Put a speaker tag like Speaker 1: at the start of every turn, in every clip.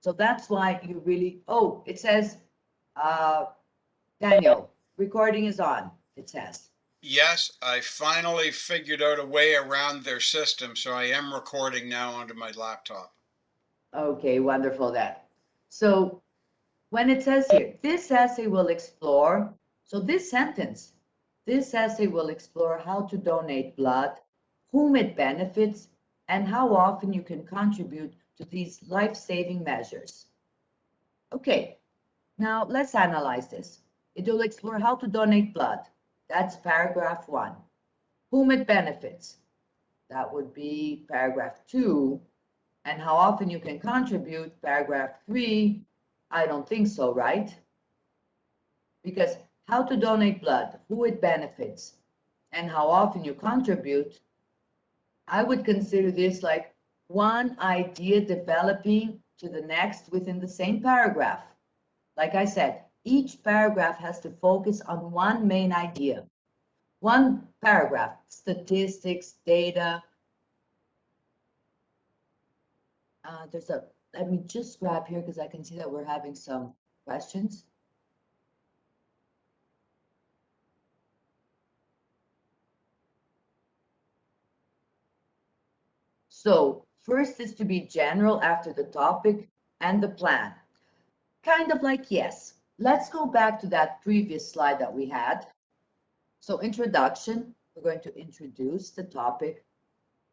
Speaker 1: So that's why you really, oh, it says, Daniel, recording is on, it says.
Speaker 2: Yes, I finally figured out a way around their system, so I am recording now onto my laptop.
Speaker 1: Okay, wonderful then. So when it says here, this essay will explore, so this essay will explore how to donate blood, whom it benefits, and how often you can contribute to these life-saving measures. Okay, now let's analyze this. It will explore how to donate blood. That's paragraph 1. Whom it benefits. That would be paragraph 2. And how often you can contribute, paragraph 3. I don't think so, right? Because how to donate blood, who it benefits, and how often you contribute, I would consider this like one idea developing to the next within the same paragraph. Like I said, each paragraph has to focus on one main idea. One paragraph, statistics, data. Let me just grab here because I can see that we're having some questions. So first is to be general after the topic and the plan. Kind of like yes. Let's go back to that previous slide that we had. So introduction, we're going to introduce the topic,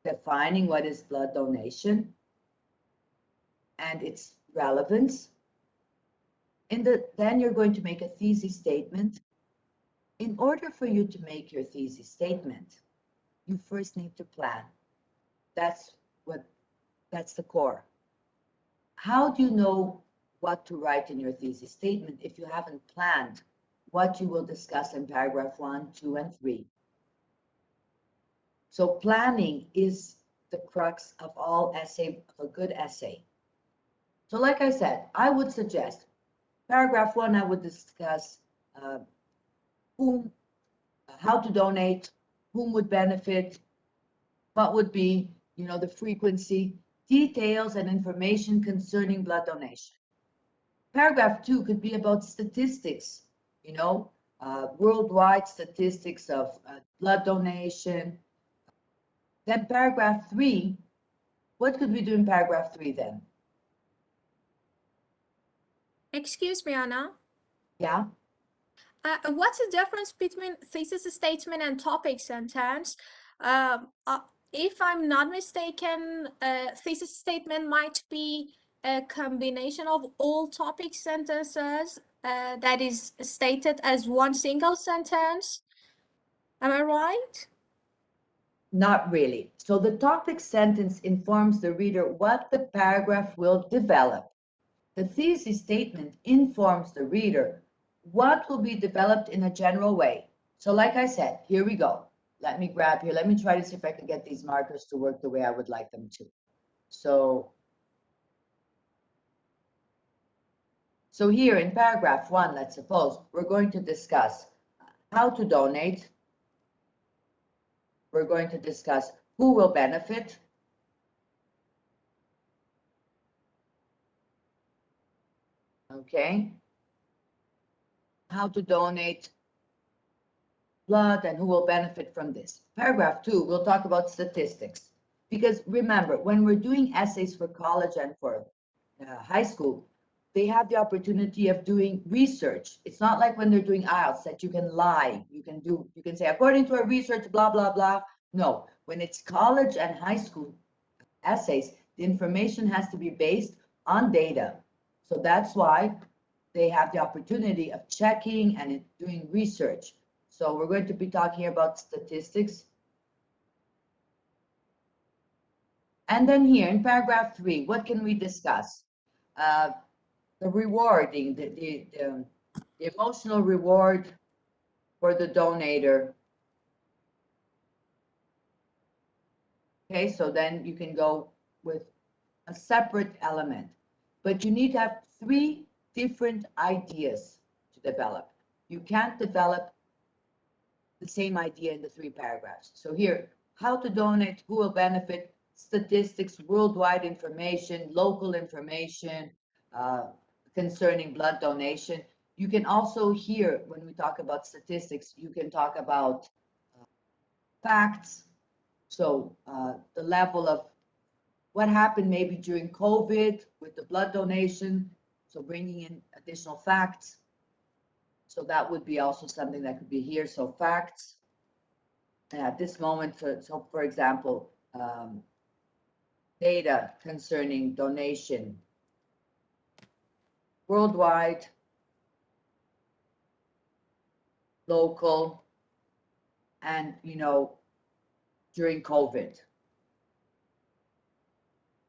Speaker 1: defining what is blood donation and its relevance. Then you're going to make a thesis statement. In order for you to make your thesis statement, you first need to plan. That's the core. How do you know what to write in your thesis statement if you haven't planned what you will discuss in paragraph 1, 2, and 3? So planning is the crux of all essay, of a good essay. So like I said, I would suggest paragraph 1, I would discuss whom, how to donate, whom would benefit, what would be, the frequency, details and information concerning blood donation. Paragraph 2 could be about statistics, worldwide statistics of blood donation. Then paragraph 3, what could we do in paragraph 3 then?
Speaker 3: Excuse me, Anna.
Speaker 1: Yeah.
Speaker 3: What's the difference between thesis statement and topic sentence? If I'm not mistaken, thesis statement might be a combination of all topic sentences that is stated as one single sentence. Am I right?
Speaker 1: Not really. So the topic sentence informs the reader what the paragraph will develop. The thesis statement informs the reader what will be developed in a general way. So like I said, here we go. Let me grab here. Let me try to see if I can get these markers to work the way I would like them to. So here in paragraph 1, let's suppose, we're going to discuss how to donate. We're going to discuss who will benefit. Okay. How to donate blood and who will benefit from this. Paragraph 2, we'll talk about statistics. Because remember, when we're doing essays for college and for high school, they have the opportunity of doing research. It's not like when they're doing IELTS that you can lie. You can say, according to our research, blah, blah, blah. No, when it's college and high school essays, the information has to be based on data. So that's why they have the opportunity of checking and doing research. So we're going to be talking about statistics. And then here in paragraph 3, what can we discuss? The rewarding, the emotional reward for the donator. Okay, so then you can go with a separate element, but you need to have 3 different ideas to develop. You can't develop the same idea in the 3 paragraphs. So here, how to donate, who will benefit, statistics, worldwide information, local information, concerning blood donation. You can also hear, when we talk about statistics, you can talk about facts. So the level of what happened maybe during COVID with the blood donation. So bringing in additional facts. So that would be also something that could be here. So facts at this moment. So for example, data concerning donation worldwide, local, and during COVID.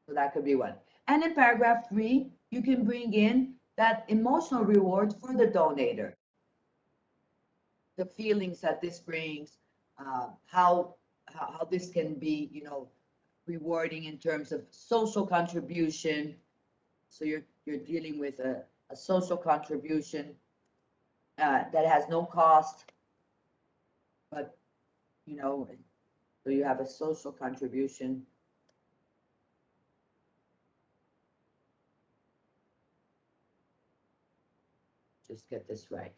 Speaker 1: So that could be one. And in paragraph 3, you can bring in that emotional reward for the donator, the feelings that this brings, how this can be, rewarding in terms of social contribution. So you're dealing with a social contribution that has no cost, but so you have a social contribution. Just get this right.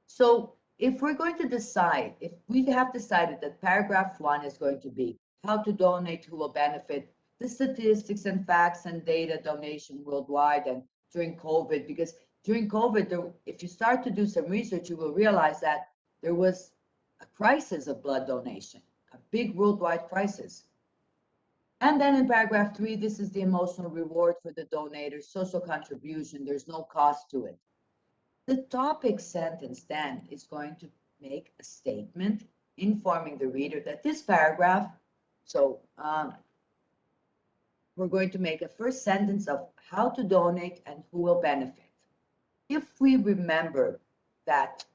Speaker 1: So if we're going to decide, if we have decided that paragraph 1 is going to be how to donate, who will benefit, the statistics and facts and data donation worldwide and during COVID, because during COVID, if you start to do some research, you will realize that there was a crisis of blood donation, a big worldwide crisis. And then in paragraph 3, this is the emotional reward for the donor, social contribution, there's no cost to it. The topic sentence then is going to make a statement informing the reader that this paragraph, so we're going to make a first sentence of how to donate and who will benefit. If we remember that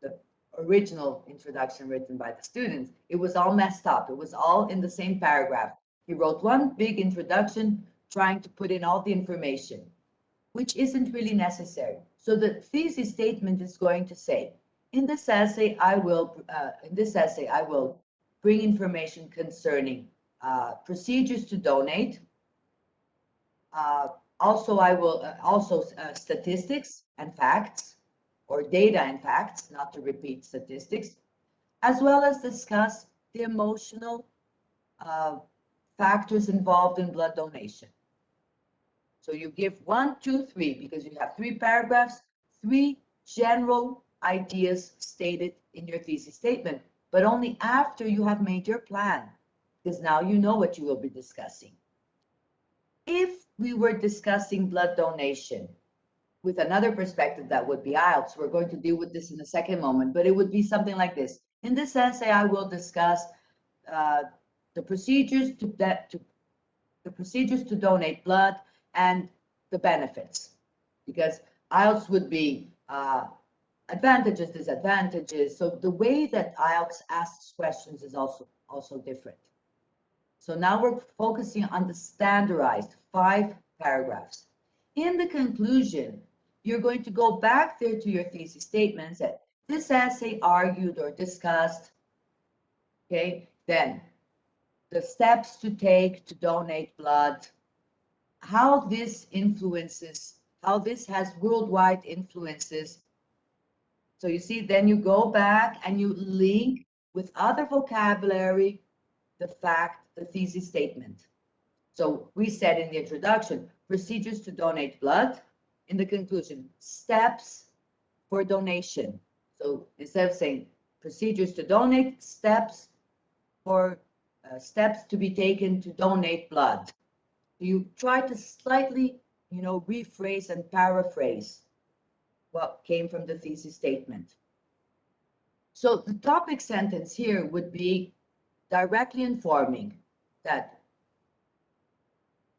Speaker 1: the original introduction written by the students, it was all messed up. It was all in the same paragraph. He wrote one big introduction trying to put in all the information, which isn't really necessary. So the thesis statement is going to say, in this essay, I will bring information concerning procedures to donate. Also, I will statistics and facts, or data and facts, not to repeat statistics, as well as discuss the emotional factors involved in blood donation. So you give 1, 2, 3, because you have 3 paragraphs, 3 general ideas stated in your thesis statement, but only after you have made your plan, because now you know what you will be discussing. If we were discussing blood donation with another perspective, that would be IELTS. We're going to deal with this in a second moment, but it would be something like this. In this essay, I will discuss the procedures to donate blood and the benefits, because IELTS would be advantages, disadvantages. So the way that IELTS asks questions is also different. So now we're focusing on the standardized 5 paragraphs. In the conclusion, you're going to go back there to your thesis statement and say, this essay argued or discussed, okay, then the steps to take to donate blood, how this has worldwide influences. So you see, then you go back and you link with other vocabulary the thesis statement. So we said in the introduction, procedures to donate blood. In the conclusion, steps for donation. So instead of saying procedures to donate, steps to be taken to donate blood. You try to slightly, rephrase and paraphrase what came from the thesis statement. So the topic sentence here would be directly informing that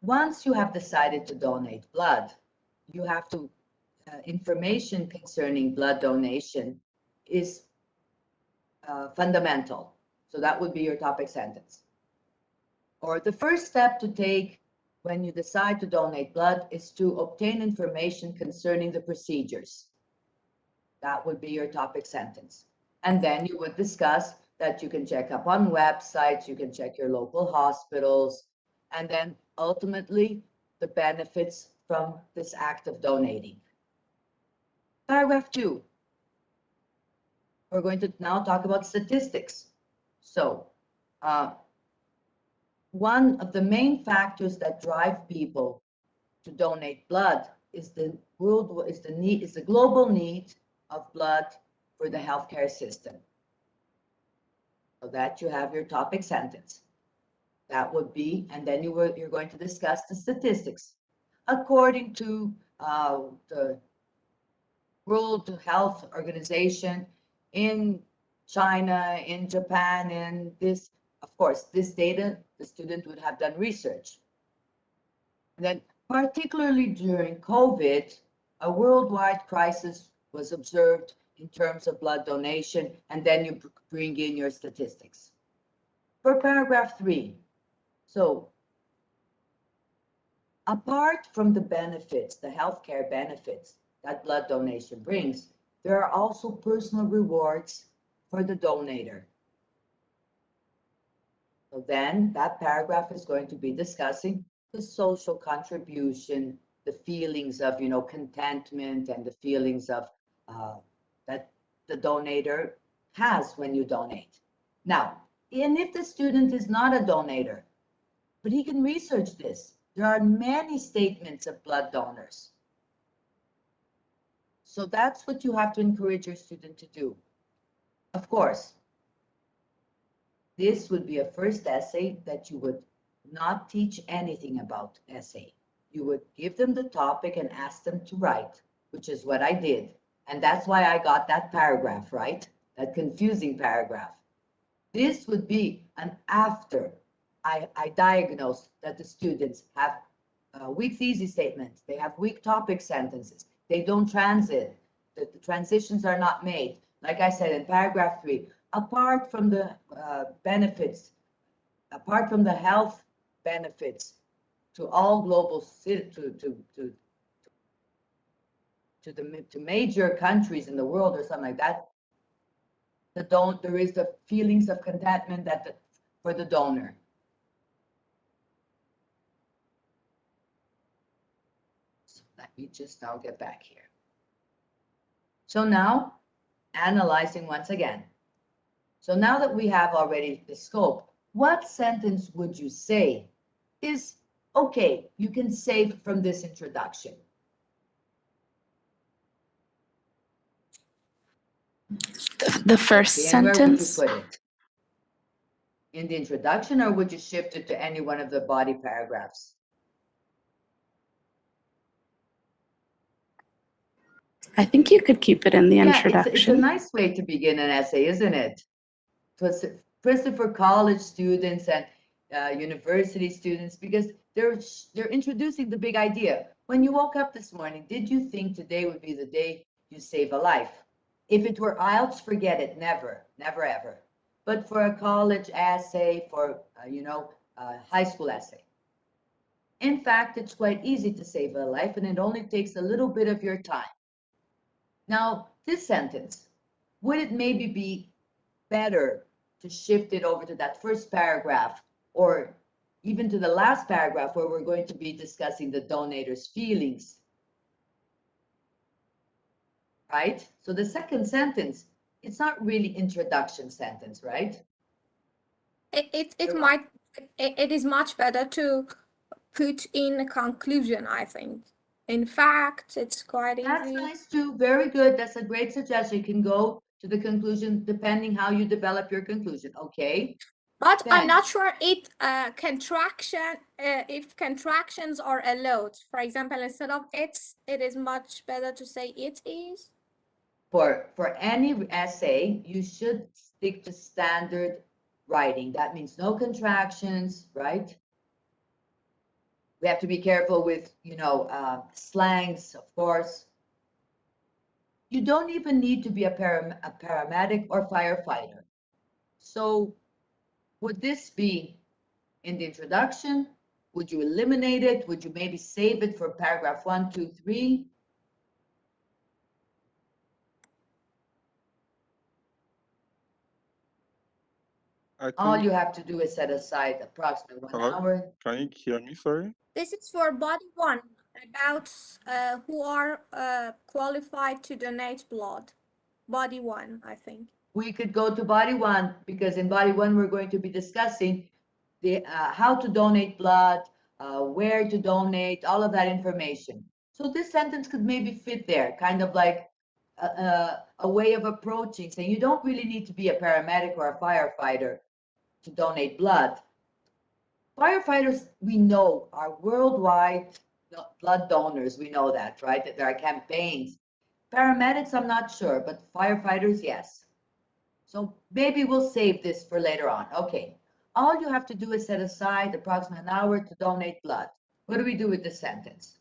Speaker 1: once you have decided to donate blood, you have to, information concerning blood donation is fundamental. So that would be your topic sentence. Or the first step to take when you decide to donate blood is to obtain information concerning the procedures. That would be your topic sentence. And then you would discuss that you can check up on websites, you can check your local hospitals, and then ultimately the benefits from this act of donating. Paragraph 2. We're going to now talk about statistics. So, one of the main factors that drive people to donate blood is the global need of blood for the healthcare system. So that you have your topic sentence. That would be, and then you're going to discuss the statistics. According to the World Health Organization, in China, in Japan, and this, of course, this data, the student would have done research. And then particularly during COVID, a worldwide crisis was observed in terms of blood donation, and then you bring in your statistics. For paragraph 3, so apart from the benefits, the healthcare benefits that blood donation brings, there are also personal rewards for the donor. So then that paragraph is going to be discussing the social contribution, the feelings of, contentment, and the feelings of that the donor has when you donate. Now, and if the student is not a donor, but he can research this, there are many statements of blood donors. So that's what you have to encourage your student to do. Of course, this would be a first essay that you would not teach anything about essay. You would give them the topic and ask them to write, which is what I did. And that's why I got that paragraph, right? That confusing paragraph. This would be an after I diagnosed that the students have weak thesis statements, they have weak topic sentences, they don't transit, the transitions are not made. Like I said in paragraph 3, apart from the benefits, apart from the health benefits to all global to major countries in the world or something like that, there is the feelings of contentment for the donor. So let me just now get back here. So now, analyzing once again. So now that we have already the scope, what sentence would you say is okay, you can save from this introduction?
Speaker 4: The first
Speaker 1: Okay, and where would you
Speaker 4: sentence.
Speaker 1: put it? In the introduction, or would you shift it to any one of the body paragraphs?
Speaker 4: I think you could keep it in the introduction.
Speaker 1: It's a nice way to begin an essay, isn't it? Especially for college students and university students, because they're introducing the big idea. When you woke up this morning, did you think today would be the day you save a life? If it were IELTS, forget it, never, never, ever. But for a college essay, for high school essay, in fact, it's quite easy to save a life, and it only takes a little bit of your time. Now, this sentence, would it maybe be better to shift it over to that first paragraph, or even to the last paragraph where we're going to be discussing the donator's feelings? Right? So the second sentence, it's not really introduction sentence, right?
Speaker 3: It is much better to put in a conclusion, I think. In fact, it's quite easy.
Speaker 1: That's nice too. Very good. That's a great suggestion. You can go to the conclusion depending how you develop your conclusion. Okay.
Speaker 3: But I'm
Speaker 1: Then,
Speaker 3: not sure if contractions are allowed. For example, instead of it's, it is much better to say it is.
Speaker 1: for any essay, you should stick to standard writing. That means no contractions, right? We have to be careful with, slangs, of course. You don't even need to be a paramedic or firefighter. So would this be in the introduction? Would you eliminate it? Would you maybe save it for paragraph 1, 2, 3? All you
Speaker 5: think,
Speaker 1: have to do is set aside approximately 1
Speaker 5: hello,
Speaker 1: hour.
Speaker 5: can you hear me? Sorry.
Speaker 3: This is for body one, about who are qualified to donate blood. Body one, I think.
Speaker 1: We could go to body one, because in body one, we're going to be discussing the how to donate blood, where to donate, all of that information. So this sentence could maybe fit there, kind of like a way of approaching, saying you don't really need to be a paramedic or a firefighter to donate blood. Firefighters, we know, are worldwide blood donors. We know that, right? That there are campaigns. Paramedics, I'm not sure, but firefighters, yes. So maybe we'll save this for later on. Okay. All you have to do is set aside approximately an hour to donate blood. What do we do with this sentence?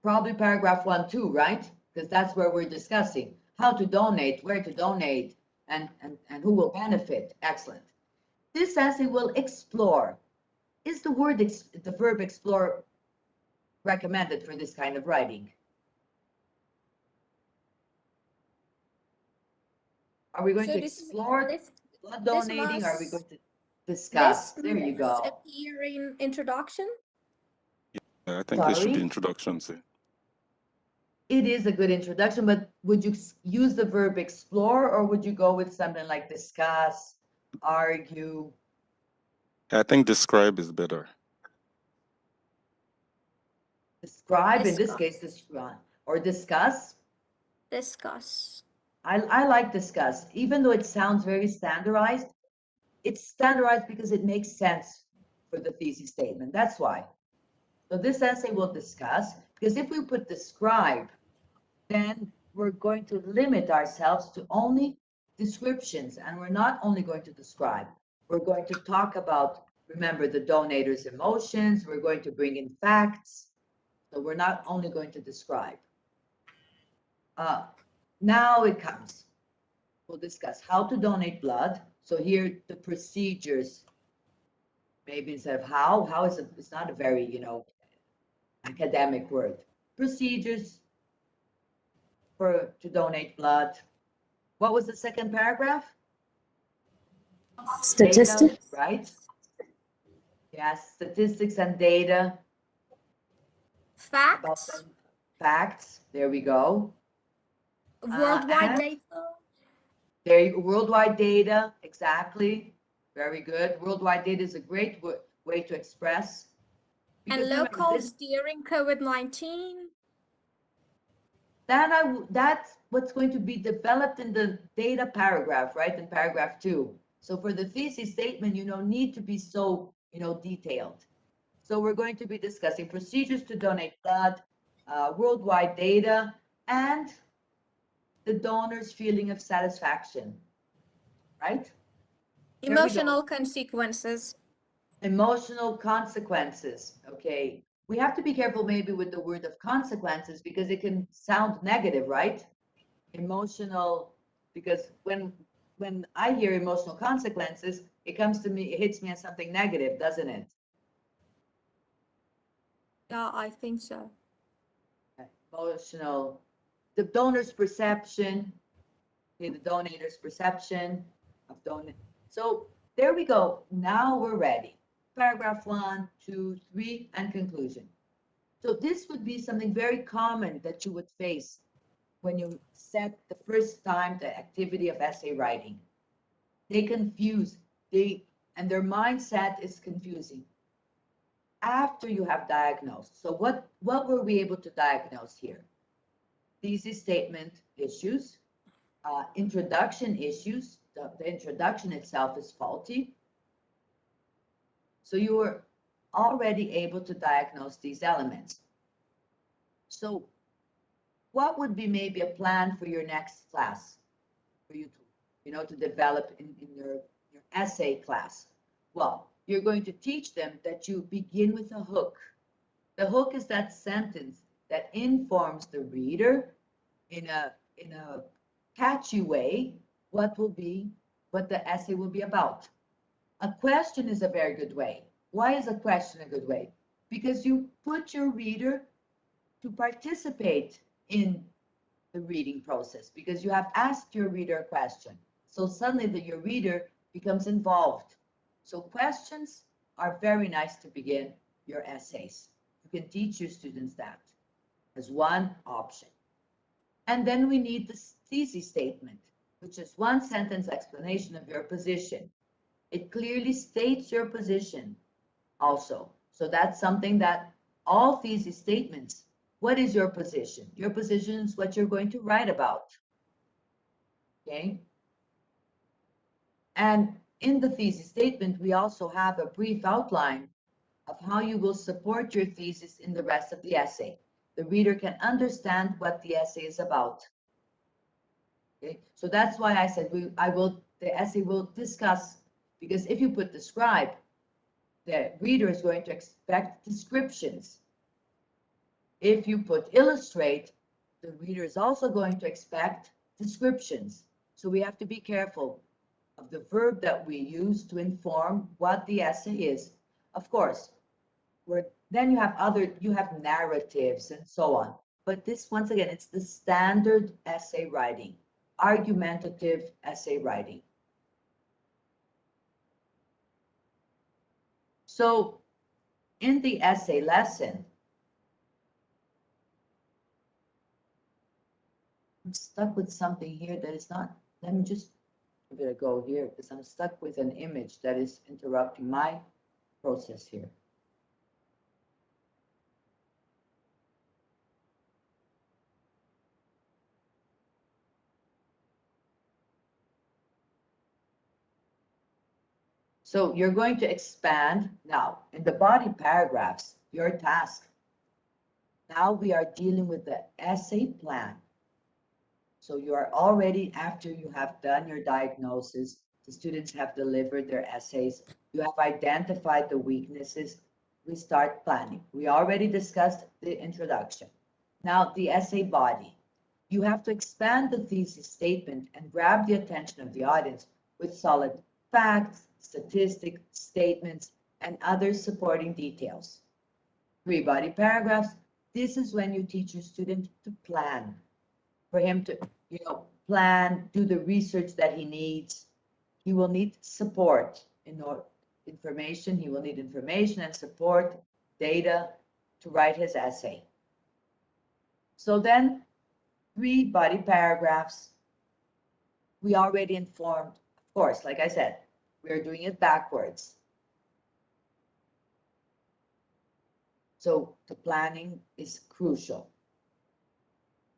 Speaker 1: Probably paragraph 1, 2, right? Because that's where we're discussing how to donate, where to donate, and who will benefit. Excellent. This essay will explore. Is the verb explore recommended for this kind of writing? Are we going
Speaker 3: So
Speaker 1: to
Speaker 3: this is
Speaker 1: explore
Speaker 3: this
Speaker 1: blood
Speaker 3: this
Speaker 1: donating? Are we
Speaker 3: must
Speaker 1: going to discuss?
Speaker 3: this
Speaker 1: There you
Speaker 3: must
Speaker 1: go.
Speaker 3: appear in introduction.
Speaker 5: Yeah, I think it should be
Speaker 1: Sorry.
Speaker 5: introduction. See.
Speaker 1: It is a good introduction, but would you use the verb explore, or would you go with something like discuss, argue?
Speaker 5: I think describe is better.
Speaker 1: Describe, in this case,
Speaker 3: Discuss.
Speaker 1: or discuss.
Speaker 3: Discuss.
Speaker 1: I like discuss, even though it sounds very standardized. It's standardized because it makes sense for the thesis statement. That's why. So this essay will discuss, because if we put describe, then we're going to limit ourselves to only descriptions. And we're not only going to describe, we're going to talk about, remember, the donator's emotions. We're going to bring in facts. So we're not only going to describe. Now it comes. We'll discuss how to donate blood. So here the procedures, maybe instead of how is it's not a very, academic word. Procedures to donate blood. What was the second paragraph? Data,
Speaker 4: Statistics.
Speaker 1: right? Yes, statistics and data about
Speaker 3: Facts.
Speaker 1: them. Facts. There we go.
Speaker 3: Worldwide
Speaker 1: And
Speaker 3: data.
Speaker 1: worldwide data, exactly. Very good. Worldwide data is a great way to express.
Speaker 3: And
Speaker 1: Because remember,
Speaker 3: locals during COVID-19.
Speaker 1: That's what's going to be developed in the data paragraph, right? In paragraph 2. So for the thesis statement, you don't need to be so, detailed. So we're going to be discussing procedures to donate blood, worldwide data, and the donor's feeling of satisfaction, right? There we go.
Speaker 3: Emotional consequences.
Speaker 1: Emotional consequences, okay. We have to be careful maybe with the word of consequences, because it can sound negative, right? Emotional, because when I hear emotional consequences, it comes to me, it hits me as something negative, doesn't it?
Speaker 3: Yeah, I think so.
Speaker 1: Emotional, the donor's perception, okay, the donator's perception of donor. So there we go. Now we're ready. Paragraph 1, 2, 3, and conclusion. So this would be something very common that you would face when you set the first time the activity of essay writing. They confuse, and their mindset is confusing. After you have diagnosed, so what were we able to diagnose here? Thesis statement issues, introduction issues. The introduction itself is faulty. So you were already able to diagnose these elements. So what would be maybe a plan for your next class for you to develop in your essay class? Well, you're going to teach them that you begin with a hook. The hook is that sentence that informs the reader in a catchy way what the essay will be about. A question is a very good way. Why is a question a good way? Because you put your reader to participate in the reading process because you have asked your reader a question. So suddenly your reader becomes involved. So questions are very nice to begin your essays. You can teach your students that as one option. And then we need the thesis statement, which is one sentence explanation of your position. It clearly states your position also. So that's something that all thesis statements, what is your position? Your position is what you're going to write about. Okay? And in the thesis statement, we also have a brief outline of how you will support your thesis in the rest of the essay. The reader can understand what the essay is about. Okay? So that's why I said the essay will discuss, because if you put describe, the reader is going to expect descriptions. If you put illustrate, the reader is also going to expect descriptions. So we have to be careful of the verb that we use to inform what the essay is. Of course, then you have narratives and so on. But this, once again, it's the standard essay writing, argumentative essay writing. So in the essay lesson, I'm stuck with something here that is not, let me just give it a go here because I'm stuck with an image that is interrupting my process here. So you're going to expand now in the body paragraphs, your task. Now we are dealing with the essay plan. So you are already, after you have done your diagnosis, the students have delivered their essays, you have identified the weaknesses, we start planning. We already discussed the introduction. Now the essay body. You have to expand the thesis statement and grab the attention of the audience with solid facts, statistics, statements, and other supporting details. 3 body paragraphs. This is when you teach your student to plan, for him to, plan, do the research that he needs. He will need support information. He will need information and support, data to write his essay. So then 3 body paragraphs. We already informed, of course, like I said, we're doing it backwards. So the planning is crucial.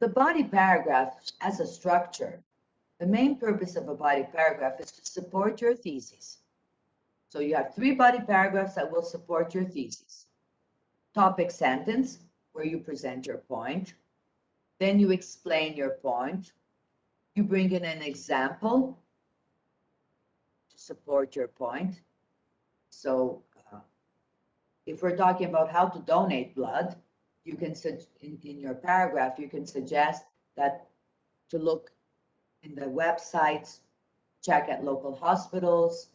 Speaker 1: The body paragraph as a structure, the main purpose of a body paragraph is to support your thesis. So you have 3 body paragraphs that will support your thesis. Topic sentence, where you present your point. Then you explain your point. You bring in an example to support your point. So if we're talking about how to donate blood, you can, in your paragraph, you can suggest that to look in the websites, check at local hospitals.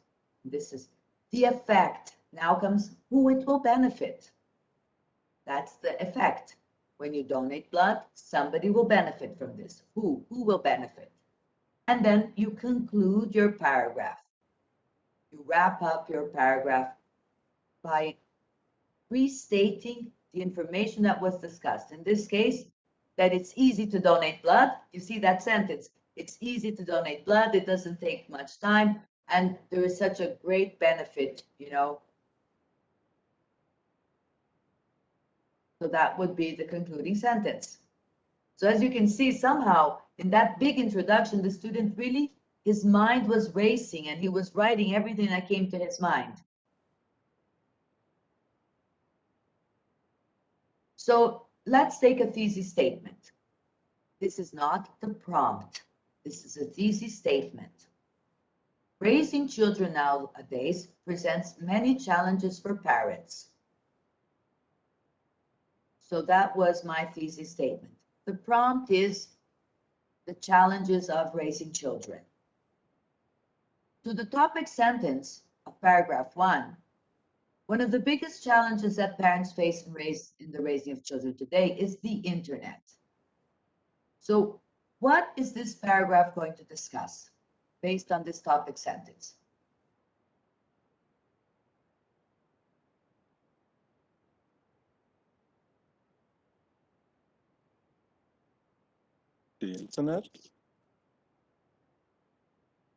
Speaker 1: This is the effect. Now comes who it will benefit. That's the effect. When you donate blood, somebody will benefit from this. Who will benefit? And then you conclude your paragraph. You wrap up your paragraph by restating the information that was discussed. In this case, that it's easy to donate blood. You see that sentence. It's easy to donate blood. It doesn't take much time. And there is such a great benefit, So that would be the concluding sentence. So as you can see, somehow in that big introduction, the student really, his mind was racing and he was writing everything that came to his mind. So let's take a thesis statement. This is not the prompt. This is a thesis statement. Raising children nowadays presents many challenges for parents. So that was my thesis statement. The prompt is the challenges of raising children. To the topic sentence of paragraph 1, one of the biggest challenges that parents face in the raising of children today is the internet. So what is this paragraph going to discuss based on this topic sentence?
Speaker 5: The internet?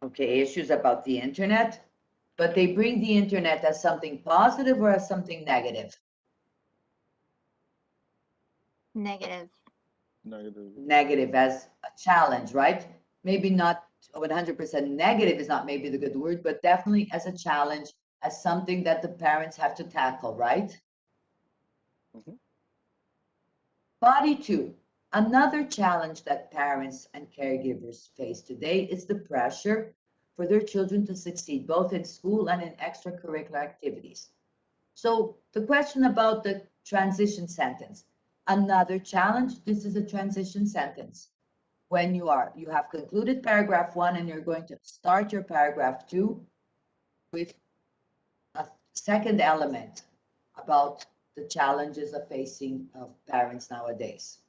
Speaker 1: Okay, issues about the internet, but they bring the internet as something positive or as something negative?
Speaker 6: Negative.
Speaker 5: Negative.
Speaker 1: Negative as a challenge, right? Maybe not 100% negative is not maybe the good word, but definitely as a challenge, as something that the parents have to tackle, right?
Speaker 5: Mhm.
Speaker 1: Body 2. Another challenge that parents and caregivers face today is the pressure for their children to succeed, both in school and in extracurricular activities. So the question about the transition sentence, another challenge, this is a transition sentence. When you have concluded paragraph 1 and you're going to start your paragraph 2 with a second element about the challenges of facing of parents nowadays.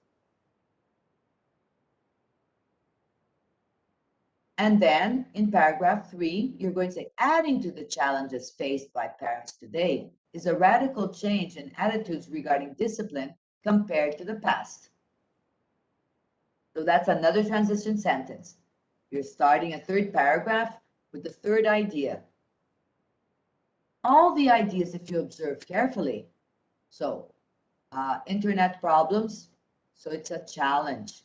Speaker 1: And then in paragraph 3, you're going to say, adding to the challenges faced by parents today is a radical change in attitudes regarding discipline compared to the past. So that's another transition sentence. You're starting a third paragraph with the third idea. All the ideas, if you observe carefully. So internet problems, so it's a challenge.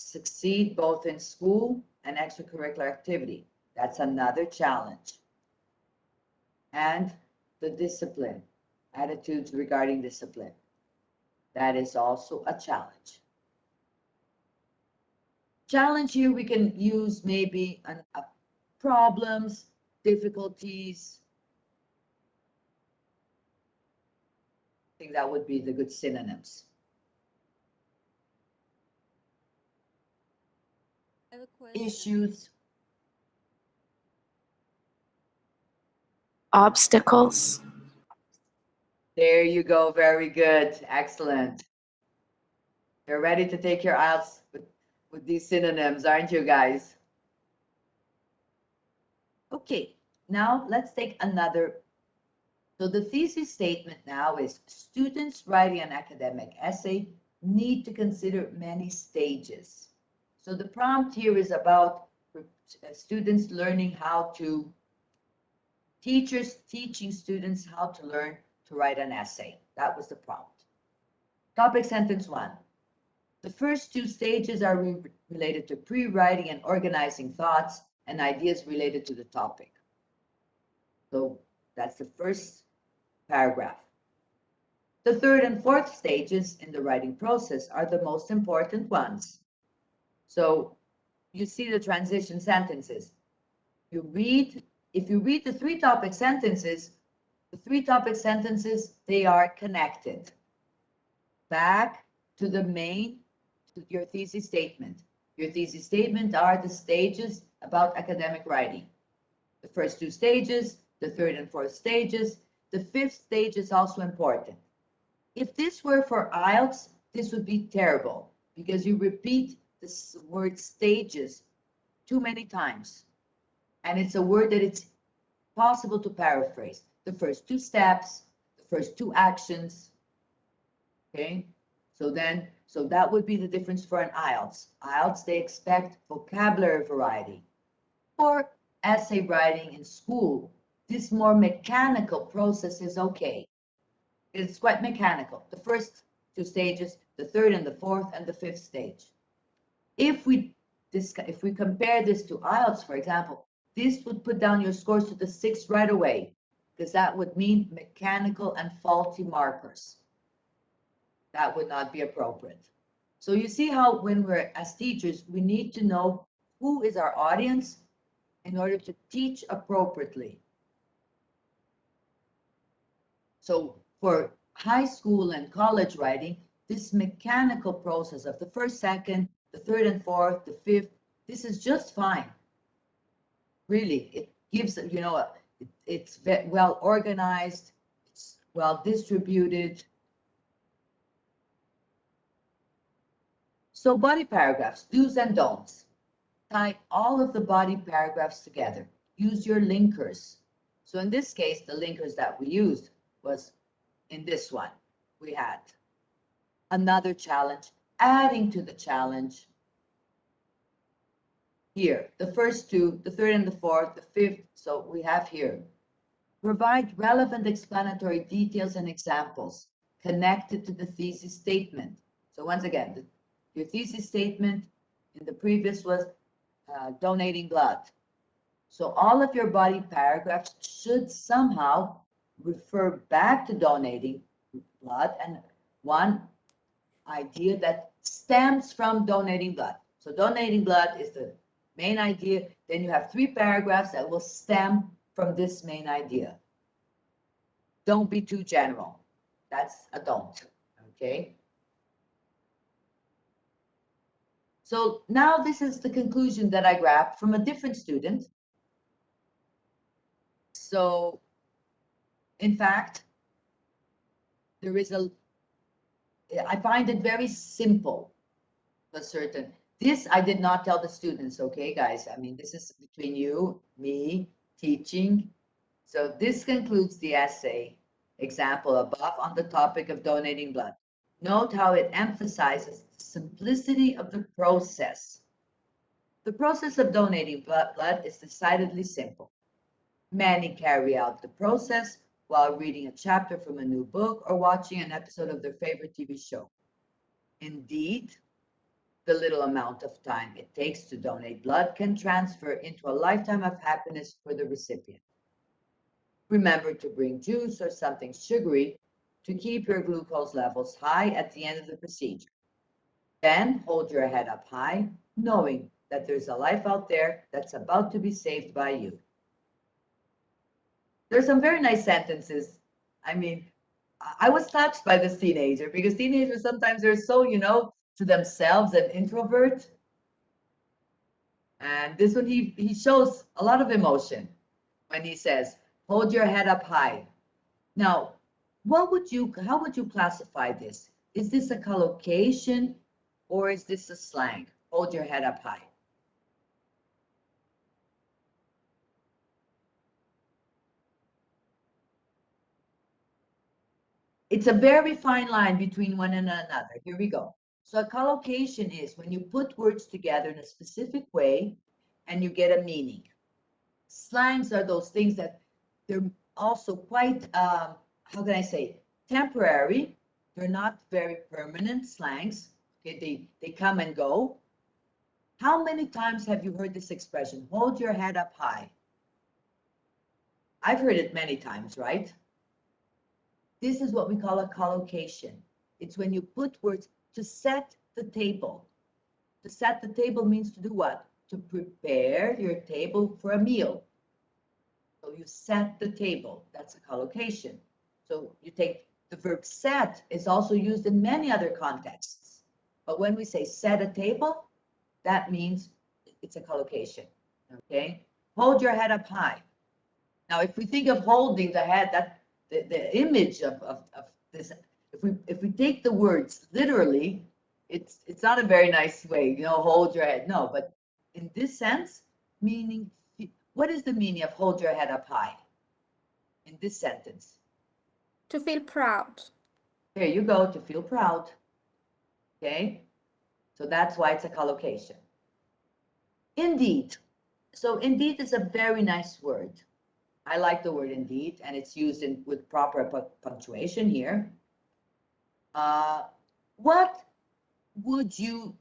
Speaker 1: Succeed both in school and extracurricular activity. That's another challenge. And the discipline, attitudes regarding discipline. That is also a challenge. Challenge here, we can use maybe problems, difficulties. I think that would be the good synonyms.
Speaker 7: I have a question.
Speaker 1: Issues,
Speaker 4: Obstacles.
Speaker 1: there you go, very good, excellent. You're ready to take your IELTS with these synonyms, aren't you guys? Okay, now let's take another. So the thesis statement now is students writing an academic essay need to consider many stages. So the prompt here is about students learning how to, teachers teaching students how to learn to write an essay. That was the prompt. Topic sentence 1. The first 2 stages are related to pre-writing and organizing thoughts and ideas related to the topic. So that's the first paragraph. The third and fourth stages in the writing process are the most important ones. So you see the transition sentences. If you read the 3 topic sentences, they are connected back to the main, to your thesis statement. Your thesis statement are the stages about academic writing. The first 2 stages, the third and fourth stages, the 5th stage is also important. If this were for IELTS, this would be terrible because you repeat this word stages too many times. And it's a word that it's possible to paraphrase. The first 2 steps, the first 2 actions. Okay, so that would be the difference for an IELTS. IELTS, they expect vocabulary variety. For essay writing in school, this more mechanical process is okay. It's quite mechanical. The first 2 stages, the third and the fourth and the 5th stage. If we compare this to IELTS, for example, this would put down your scores to the 6 right away, because that would mean mechanical and faulty markers. That would not be appropriate. So you see how when we're as teachers, we need to know who is our audience in order to teach appropriately. So for high school and college writing, this mechanical process of the first, second, the third and fourth, the 5th, this is just fine. Really, it gives, it's well organized, it's well distributed. So body paragraphs, do's and don'ts. Tie all of the body paragraphs together. Use your linkers. So in this case, the linkers that we used was in this one. We had another challenge, adding to the challenge. Here, the first two, the third and the fourth, the fifth. So we have here, provide relevant explanatory details and examples connected to the thesis statement. So once again, your thesis statement in the previous was donating blood. So all of your body paragraphs should somehow refer back to donating blood and one idea that stems from donating blood. So donating blood is the main idea. Then you have 3 paragraphs that will stem from this main idea. Don't be too general. That's a don't, okay? So now this is the conclusion that I grabbed from a different student. So in fact, I find it very simple, but certain. This I did not tell the students, okay, guys? I mean, this is between you, me, teaching. So this concludes the essay example above on the topic of donating blood. Note how it emphasizes the simplicity of the process. The process of donating blood is decidedly simple. Many carry out the process while reading a chapter from a new book or watching an episode of their favorite TV show. Indeed, the little amount of time it takes to donate blood can transfer into a lifetime of happiness for the recipient. Remember to bring juice or something sugary to keep your glucose levels high at the end of the procedure. Then hold your head up high, knowing that there's a life out there that's about to be saved by you. There's some very nice sentences. I mean, I was touched by this teenager because teenagers sometimes they're so, to themselves and introvert. And this one, he shows a lot of emotion when he says, hold your head up high. Now, how would you classify this? Is this a collocation or is this a slang? Hold your head up high. It's a very fine line between one and another. Here we go. So a collocation is when you put words together in a specific way and you get a meaning. Slangs are those things that they're also quite, how can I say, temporary. They're not very permanent slangs. Okay, they come and go. How many times have you heard this expression? Hold your head up high. I've heard it many times, right? This is what we call a collocation. It's when you put words to set the table. To set the table means to do what? To prepare your table for a meal. So you set the table. That's a collocation. So you take the verb set is also used in many other contexts. But when we say set a table, that means it's a collocation. Okay? Hold your head up high. Now, if we think of holding the head, that the image of this, if we take the words literally, it's not a very nice way, hold your head. No, but in this sense, meaning, what is the meaning of hold your head up high in this sentence?
Speaker 3: To feel proud.
Speaker 1: There you go, to feel proud. Okay, so that's why it's a collocation. Indeed. So indeed is a very nice word. I like the word indeed, and it's used with proper punctuation here. What would you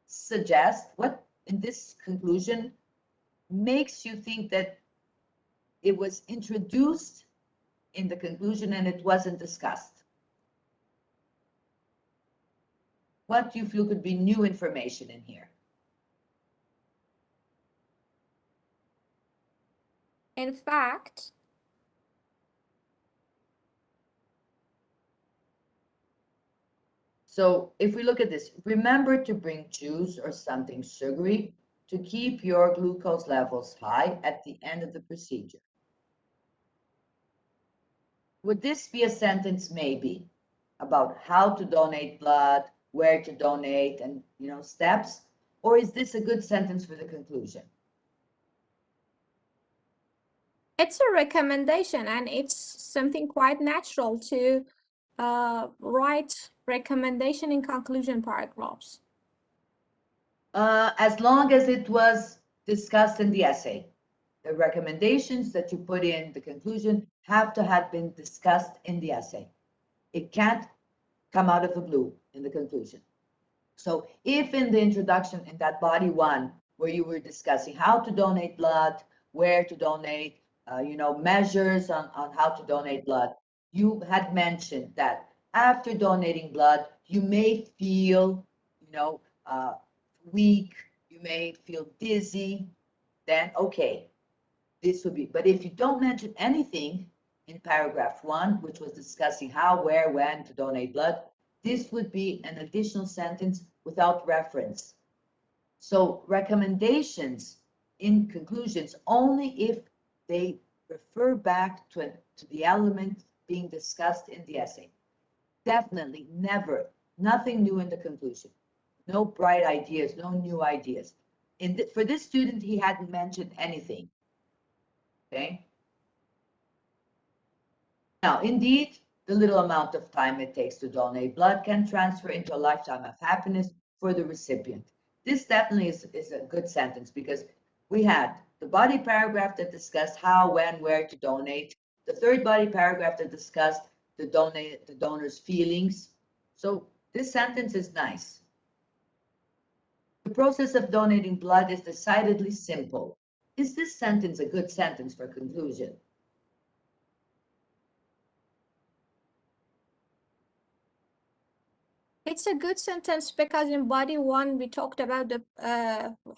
Speaker 1: suggest? What in this conclusion makes you think that it was introduced in the conclusion and it wasn't discussed? What do you feel could be new information in here?
Speaker 3: In fact,
Speaker 1: so if we look at this, remember to bring juice or something sugary to keep your glucose levels high at the end of the procedure. Would this be a sentence maybe about how to donate blood where to donate, and steps? Or is this a good sentence for the conclusion?
Speaker 3: It's a recommendation, and it's something quite natural to write recommendation in conclusion paragraphs.
Speaker 1: As long as it was discussed in the essay. The recommendations that you put in the conclusion have to have been discussed in the essay. It can't come out of the blue in the conclusion. So if in the introduction, in that body 1, where you were discussing how to donate blood, where to donate, measures on how to donate blood, you had mentioned that after donating blood, you may feel, weak, you may feel dizzy, then okay, this would be. But if you don't mention anything in paragraph 1, which was discussing how, where, when to donate blood, this would be an additional sentence without reference. So recommendations in conclusions only if they refer back to the element being discussed in the essay. Definitely never, nothing new in the conclusion. No bright ideas, no new ideas. For this student, he hadn't mentioned anything. Okay. Now, indeed, the little amount of time it takes to donate blood can transfer into a lifetime of happiness for the recipient. This definitely is a good sentence, because we had the body paragraph that discussed how, when, where to donate, the third body paragraph that discussed the donor's feelings. So this sentence is nice. The process of donating blood is decidedly simple. Is this sentence a good sentence for conclusion?
Speaker 3: It's a good sentence because in body 1, we talked about the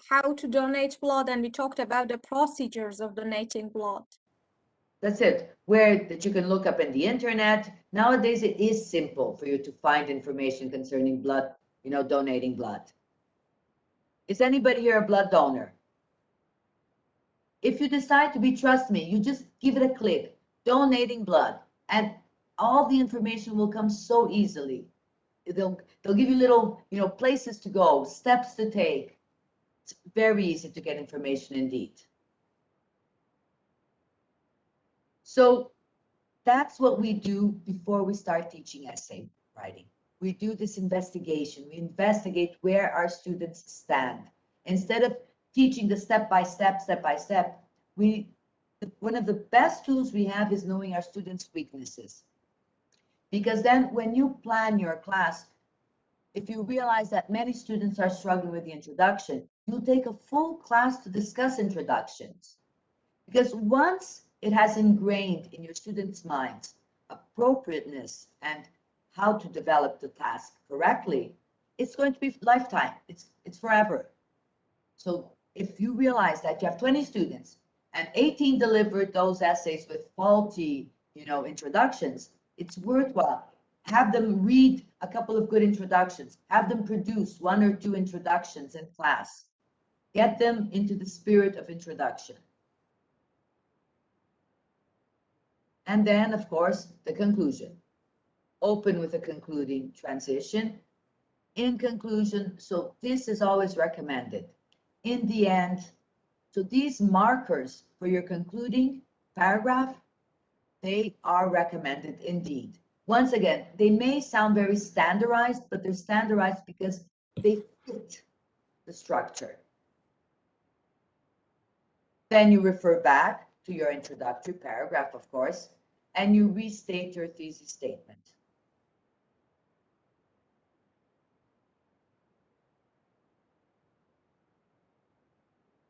Speaker 3: how to donate blood, and we talked about the procedures of donating blood.
Speaker 1: That's it. Where that you can look up in the internet. Nowadays, it is simple for you to find information concerning blood, donating blood. Is anybody here a blood donor? If you decide to be, trust me, you just give it a click, donating blood, and all the information will come so easily. They'll give you little, places to go, steps to take. It's very easy to get information indeed. So that's what we do before we start teaching essay writing. We do this investigation. We investigate where our students stand. Instead of teaching the step by step, one of the best tools we have is knowing our students' weaknesses. Because then when you plan your class, if you realize that many students are struggling with the introduction, you'll take a full class to discuss introductions. Because once it has ingrained in your students' minds appropriateness and how to develop the task correctly, it's going to be lifetime. It's forever. So if you realize that you have 20 students and 18 delivered those essays with faulty, introductions, it's worthwhile. Have them read a couple of good introductions. Have them produce 1 or 2 introductions in class. Get them into the spirit of introduction. And then, of course, the conclusion. Open with a concluding transition. In conclusion, so this is always recommended. In the end, so these markers for your concluding paragraph, they are recommended indeed. Once again, they may sound very standardized, but they're standardized because they fit the structure. Then you refer back to your introductory paragraph, of course, and you restate your thesis statement.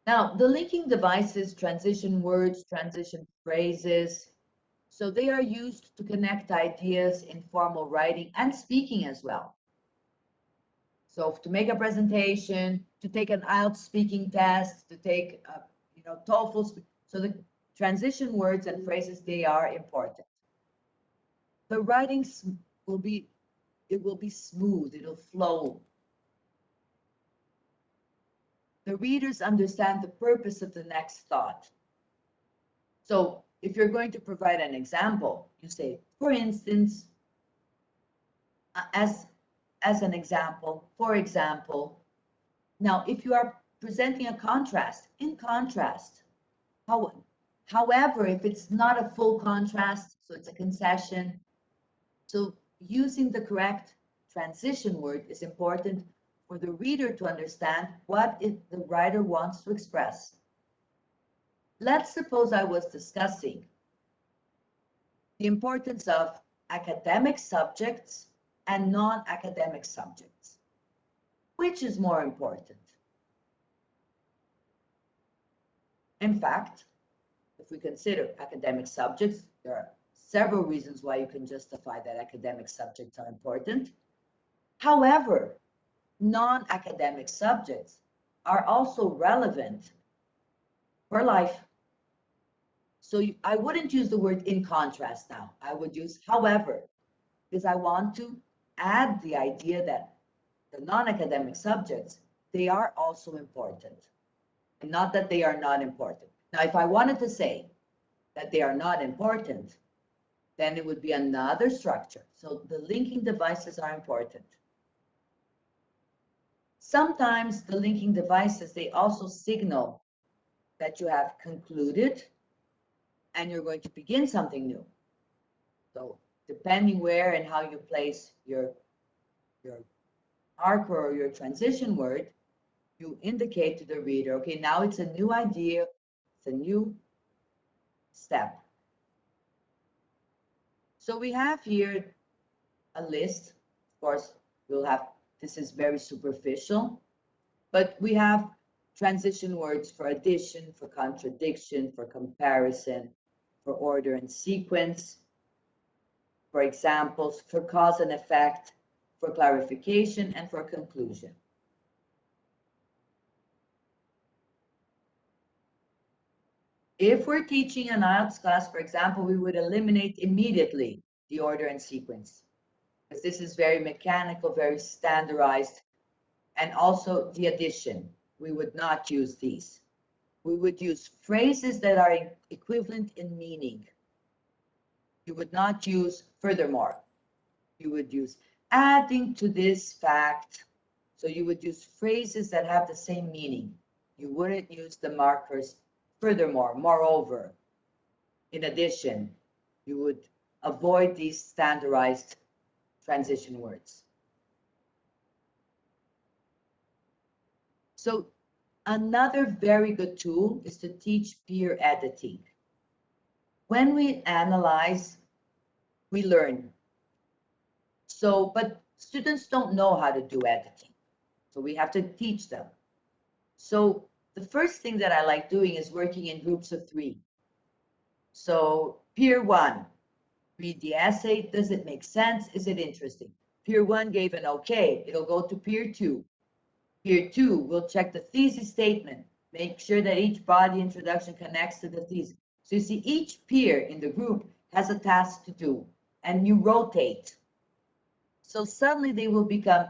Speaker 1: Now, the linking devices, transition words, transition phrases, so they are used to connect ideas in formal writing and speaking as well. So to make a presentation, to take an IELTS speaking test, to take a, TOEFL, so the transition words and phrases, they are important. The writing will be smooth, it'll flow. The readers understand the purpose of the next thought. So if you're going to provide an example, you say, for instance, as as an example, for example, now if you are presenting a contrast, in contrast, however, if it's not a full contrast, so it's a concession, so using the correct transition word is important for the reader to understand what the writer wants to express. Let's suppose I was discussing the importance of academic subjects and non-academic subjects. Which is more important? In fact, if we consider academic subjects, there are several reasons why you can justify that academic subjects are important. However, non-academic subjects are also relevant for life. So I wouldn't use the word in contrast now. I would use however, because I want to add the idea that the non-academic subjects, they are also important. And not that they are not important. Now, if I wanted to say that they are not important, then it would be another structure. So the linking devices are important. Sometimes the linking devices, they also signal that you have concluded and you're going to begin something new. So depending where and how you place your marker or your transition word, you indicate to the reader, okay, now it's a new idea, it's a new step. So we have here a list. Of course, we'll have, this is very superficial, but we have transition words for addition, for contradiction, for comparison, for order and sequence, for examples, for cause and effect, for clarification, and for conclusion. If we're teaching an IELTS class, for example, we would eliminate immediately the order and sequence, because this is very mechanical, very standardized, and also the addition. We would not use these. We would use phrases that are equivalent in meaning. You would not use furthermore. You would use adding to this fact. So you would use phrases that have the same meaning. You wouldn't use the markers furthermore, moreover, in addition. You would avoid these standardized transition words. So another very good tool is to teach peer editing. When we analyze, we learn. So, but students don't know how to do editing. So we have to teach them. So the first thing that I like doing is working in groups of 3. So peer 1, read the essay. Does it make sense? Is it interesting? Peer 1 gave an okay. It'll go to peer 2. Peer 2 will check the thesis statement. Make sure that each body introduction connects to the thesis. So you see, each peer in the group has a task to do, and you rotate. So suddenly they will become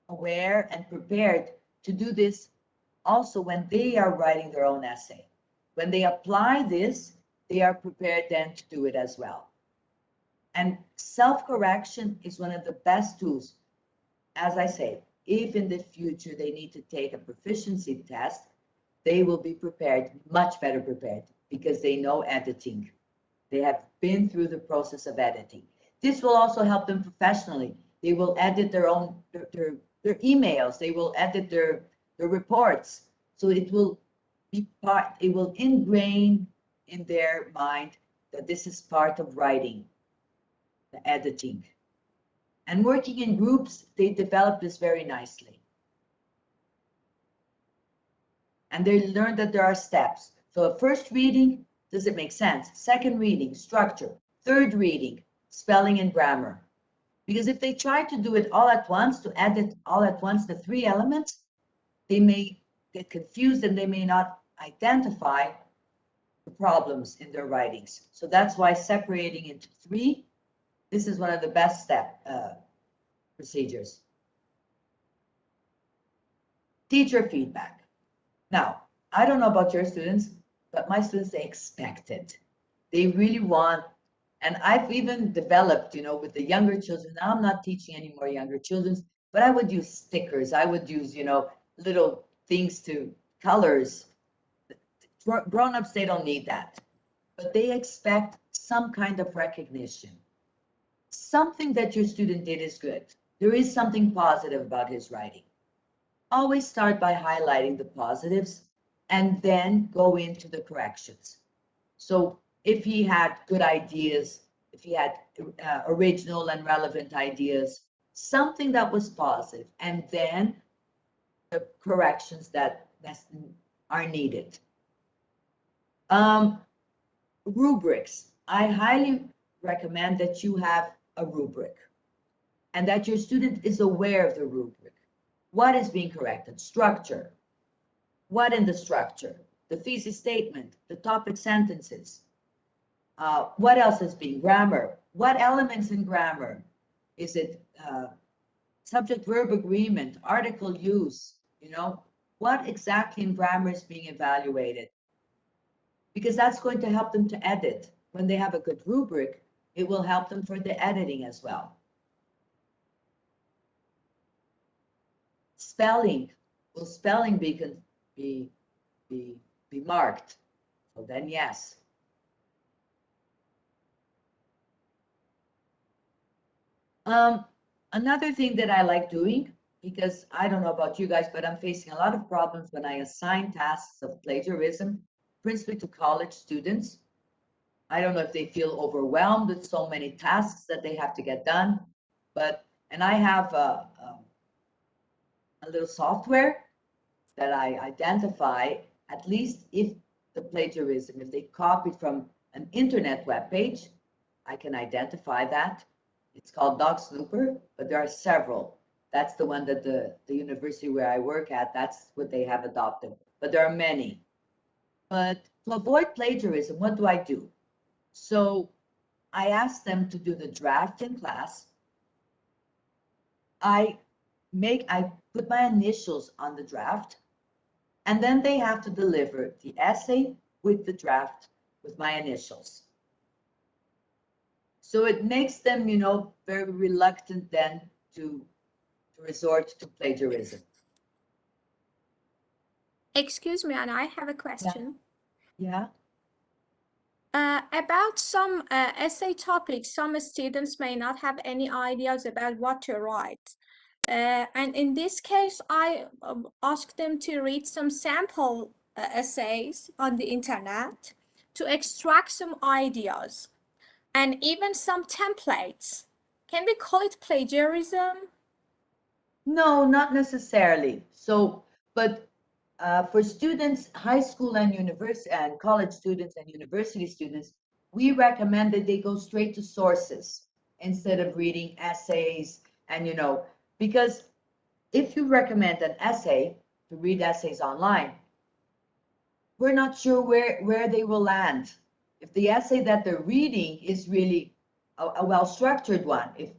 Speaker 1: aware and prepared to do this also when they are writing their own essay. When they apply this, they are prepared then to do it as well. And self-correction is one of the best tools. As I say, if in the future they need to take a proficiency test, they will be prepared, much better prepared, because they know editing. They have been through the process of editing. This will also help them professionally. They will edit their own, their emails. They will edit their reports. So it will be part, it will ingrain in their mind that this is part of writing, the editing. And working in groups, they develop this very nicely. And they learn that there are steps. So first reading, does it make sense? Second reading, structure. Third reading, spelling and grammar. Because if they try to do it all at once, to edit all at once the 3 elements, they may get confused and they may not identify the problems in their writings. So that's why separating into 3, this is one of the best procedures. Teacher feedback. Now, I don't know about your students, but my students, they expect it. They really want, and I've even developed, with the younger children. Now I'm not teaching any more younger children, but I would use stickers. I would use, little things to colors. Grown-ups, they don't need that, but they expect some kind of recognition. Something that your student did is good. There is something positive about his writing. Always start by highlighting the positives and then go into the corrections. So if he had good ideas, if he had original and relevant ideas, something that was positive, and then the corrections that are needed. Rubrics. I highly recommend that you have a rubric and that your student is aware of the rubric. What is being corrected? Structure. What in the structure? The thesis statement, the topic sentences. What else is being? Grammar. What elements in grammar? Is it subject-verb agreement, article use? What exactly in grammar is being evaluated? Because that's going to help them to edit. When they have a good rubric, it will help them for the editing as well. Spelling. Will spelling be marked? So then yes. Another thing that I like doing, because I don't know about you guys, but I'm facing a lot of problems when I assign tasks of plagiarism, principally to college students. I don't know if they feel overwhelmed with so many tasks that they have to get done, and I have a little software that I identify, at least if the plagiarism, if they copied from an internet web page, I can identify that. It's called Dog Snooper, but there are several. That's the one that the university where I work at, that's what they have adopted. But there are many. But to avoid plagiarism, what do I do? So I ask them to do the draft in class. I put my initials on the draft, and then they have to deliver the essay with the draft with my initials. So it makes them, very reluctant then to resort to plagiarism.
Speaker 3: Excuse me, and I have a question.
Speaker 1: Yeah.
Speaker 3: About some essay topics, some students may not have any ideas about what to write. And in this case, I asked them to read some sample essays on the internet to extract some ideas and even some templates. Can we call it plagiarism?
Speaker 1: No, not necessarily. So, but for students, high school and university and college students and university students, we recommend that they go straight to sources instead of reading essays. And, because if you recommend an essay to read essays online, we're not sure where they will land. If the essay that they're reading is really a well-structured one, if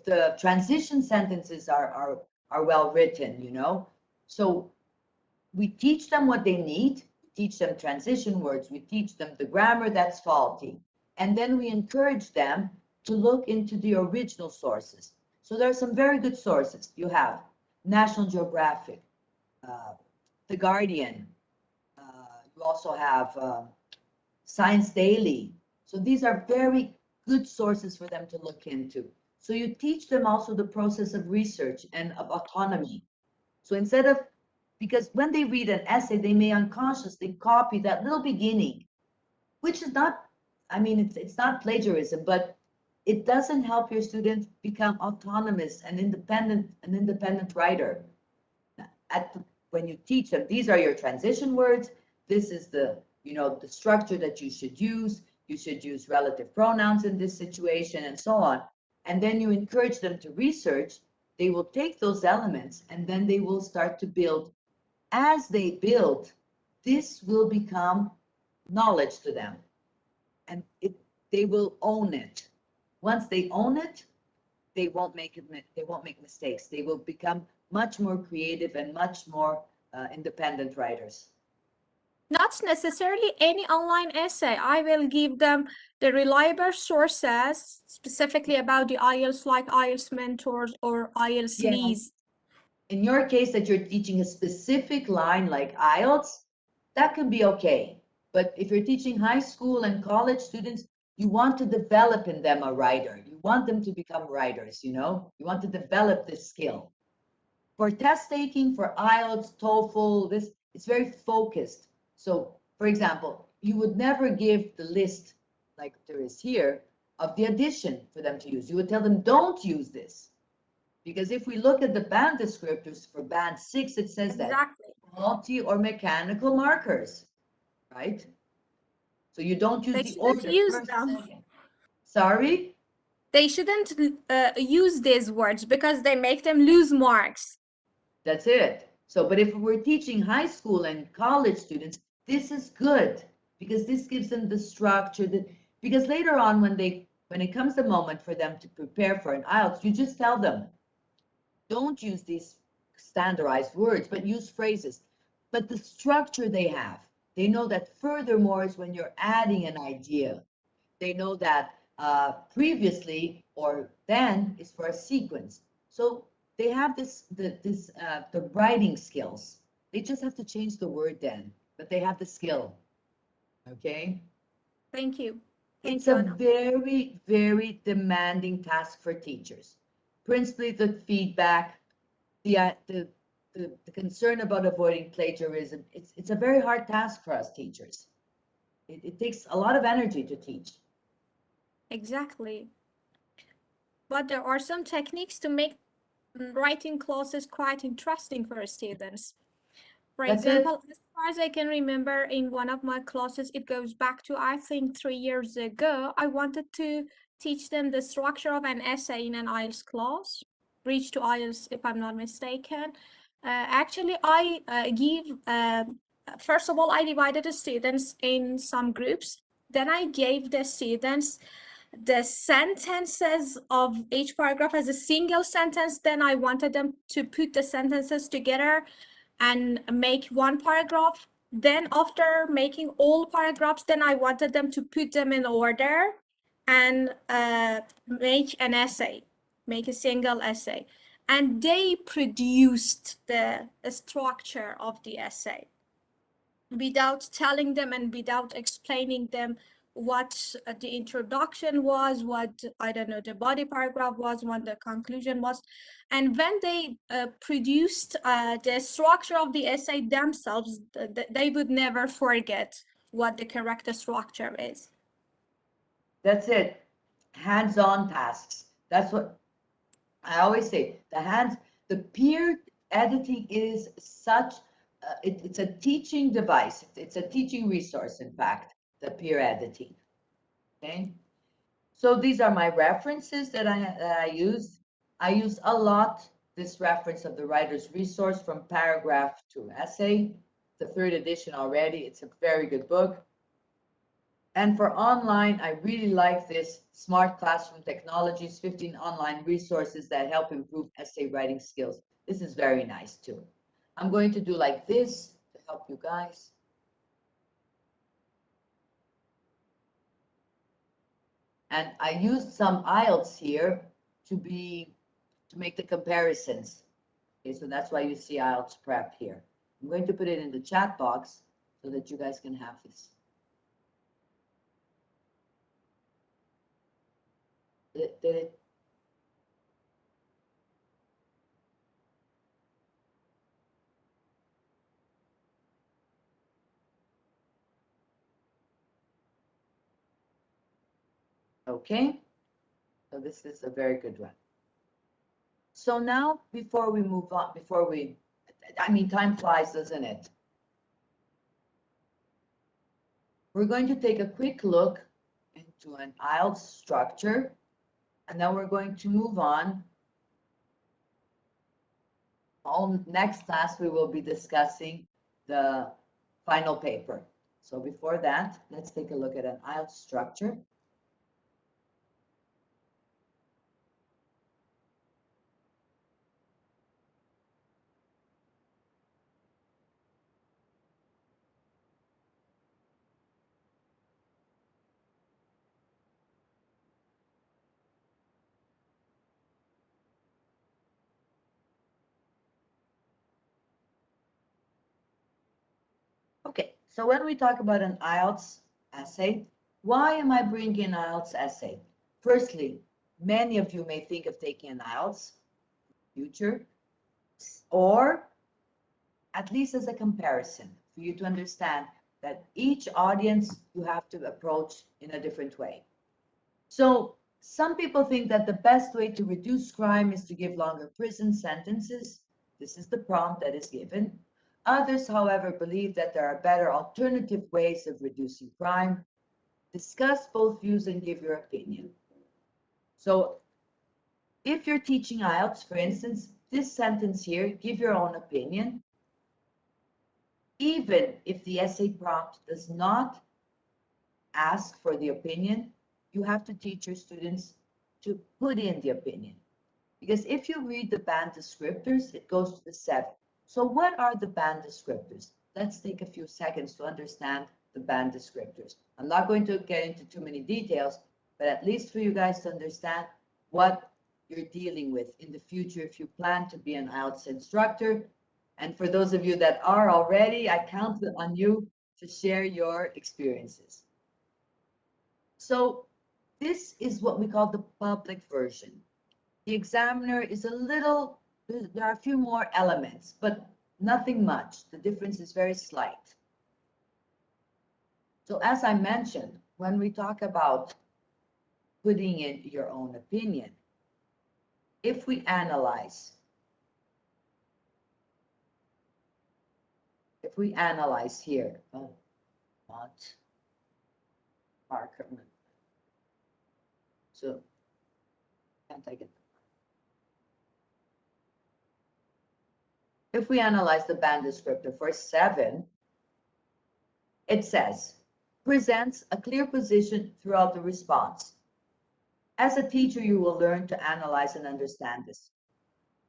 Speaker 1: the transition sentences are well written, so we teach them what they need, we teach them transition words, we teach them the grammar that's faulty, and then we encourage them to look into the original sources. So there are some very good sources. You have National Geographic, The Guardian, you also have Science Daily. So these are very good sources for them to look into. So you teach them also the process of research and of autonomy. So instead of, because when they read an essay, they may unconsciously copy that little beginning, which is not, it's not plagiarism, but it doesn't help your student become autonomous and independent writer. When you teach them, these are your transition words, this is the structure that you should use relative pronouns in this situation and so on, and then you encourage them to research, they will take those elements and then they will start to build. As they build, this will become knowledge to them, and they will own it. Once they own it, they won't make mistakes. They will become much more creative and much more independent writers.
Speaker 3: Not necessarily any online essay. I will give them the reliable sources specifically about the IELTS, like IELTS Mentors or IELTS
Speaker 1: Yeah.
Speaker 3: Lees.
Speaker 1: In your case, that you're teaching a specific line like IELTS, that can be okay. But if you're teaching high school and college students, you want to develop in them a writer. You want them to become writers, you know? You want to develop this skill. For test taking, for IELTS, TOEFL, this, it's very focused. So, for example, you would never give the list, like there is here, of the addition for them to use. You would tell them, don't use this. Because if we look at the band descriptors for band 6, it says that
Speaker 3: Exactly.
Speaker 1: multi or mechanical markers, right? So you don't use
Speaker 3: They
Speaker 1: the
Speaker 3: shouldn't
Speaker 1: order
Speaker 3: use
Speaker 1: first,
Speaker 3: them.
Speaker 1: second. Sorry?
Speaker 3: They shouldn't use these words because they make them lose marks.
Speaker 1: That's it. So, but if we're teaching high school and college students, this is good because this gives them the structure that, because later on when it comes the moment for them to prepare for an IELTS, you just tell them, don't use these standardized words, but use phrases. But the structure they have, they know that furthermore is when you're adding an idea. They know that previously or then is for a sequence. So they have the writing skills. They just have to change the word then, but they have the skill. Okay.
Speaker 3: Thank you. Thank
Speaker 1: It's
Speaker 3: you,
Speaker 1: a
Speaker 3: Anna.
Speaker 1: very, very demanding task for teachers. Principally, the feedback, the concern about avoiding plagiarism. It's a very hard task for us teachers. It takes a lot of energy to teach.
Speaker 3: Exactly. But there are some techniques to make writing classes quite interesting for students. For
Speaker 1: That's it.
Speaker 3: example, as far as I can remember, in one of my classes, it goes back to, I think, 3 years ago, I wanted to teach them the structure of an essay in an IELTS class, Bridge to IELTS, if I'm not mistaken. Actually, I first of all, I divided the students in some groups. Then I gave the students the sentences of each paragraph as a single sentence. Then I wanted them to put the sentences together and make one paragraph. Then after making all paragraphs, then I wanted them to put them in order and make an essay, make a single essay. And they produced the structure of the essay without telling them and without explaining them what the introduction was, what, I don't know, the body paragraph was, what the conclusion was. And when they produced the structure of the essay themselves, they would never forget what the correct structure is.
Speaker 1: That's it. Hands-on tasks. That's what I always say. The peer editing is such, it's a teaching device. It's a teaching resource, in fact, the peer editing. Okay. So these are my references that I used. I use a lot this reference of the writer's resource from paragraph to essay, the third edition already. It's a very good book. And for online, I really like this Smart Classroom Technologies, 15 online resources that help improve essay writing skills. This is very nice too. I'm going to do like this to help you guys. And I used some IELTS here to make the comparisons. Okay, so that's why you see IELTS prep here. I'm going to put it in the chat box so that you guys can have this. Did it? Okay, so this is a very good one. So now, before we move on, time flies, doesn't it? We're going to take a quick look into an IELTS structure, and then we're going to move on. Next class, we will be discussing the final paper. So before that, let's take a look at an IELTS structure. Okay, so when we talk about an IELTS essay, why am I bringing an IELTS essay? Firstly, many of you may think of taking an IELTS future, or at least as a comparison for you to understand that each audience you have to approach in a different way. So some people think that the best way to reduce crime is to give longer prison sentences. This is the prompt that is given. Others, however, believe that there are better alternative ways of reducing crime. Discuss both views and give your opinion. So if you're teaching IELTS, for instance, this sentence here, give your own opinion. Even if the essay prompt does not ask for the opinion, you have to teach your students to put in the opinion. Because if you read the band descriptors, it goes to the 7. So what are the band descriptors? Let's take a few seconds to understand the band descriptors. I'm not going to get into too many details, but at least for you guys to understand what you're dealing with in the future if you plan to be an IELTS instructor. And for those of you that are already, I count on you to share your experiences. So this is what we call the public version. The examiner is a little, there are a few more elements, but nothing much. The difference is very slight. So as I mentioned, when we talk about putting in your own opinion, if we analyze here, not marker. So can't I get? If we analyze the band descriptor for 7, it says, presents a clear position throughout the response. As a teacher, you will learn to analyze and understand this.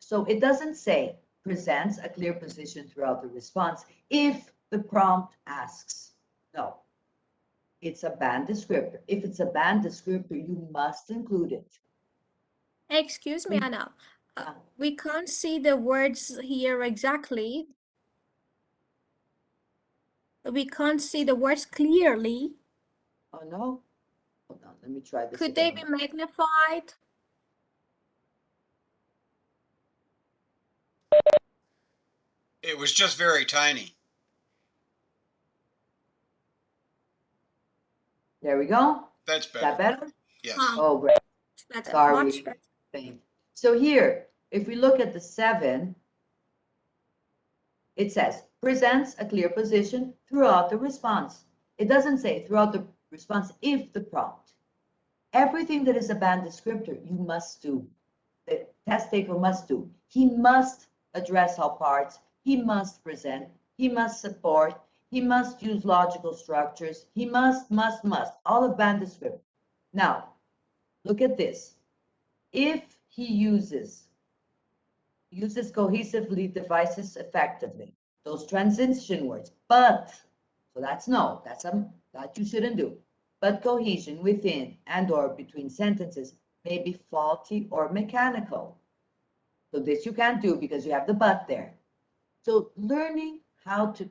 Speaker 1: So it doesn't say presents a clear position throughout the response if the prompt asks. No, it's a band descriptor. If it's a band descriptor, you must include it.
Speaker 3: Excuse me, Anna. We can't see the words here exactly. We can't see the words clearly.
Speaker 1: Oh no, hold on, let me try this
Speaker 3: Could they
Speaker 1: again.
Speaker 3: be magnified?
Speaker 2: It was just very tiny.
Speaker 1: There we go.
Speaker 2: That's
Speaker 1: Is that
Speaker 2: better.
Speaker 1: better?
Speaker 2: Yes.
Speaker 1: Oh, great.
Speaker 3: It's better,
Speaker 1: Sorry.
Speaker 3: much better.
Speaker 1: So here, if we look at the 7, it says, presents a clear position throughout the response. It doesn't say throughout the response if the prompt. Everything that is a band descriptor, you must do. The test taker must do. He must address all parts. He must present. He must support. He must use logical structures. He must. All of band descriptor. Now, look at this. If he uses cohesively, devices effectively, those transition words, but, so that's no, that you shouldn't do. But cohesion within and or between sentences may be faulty or mechanical. So this you can't do because you have the but there. So learning how to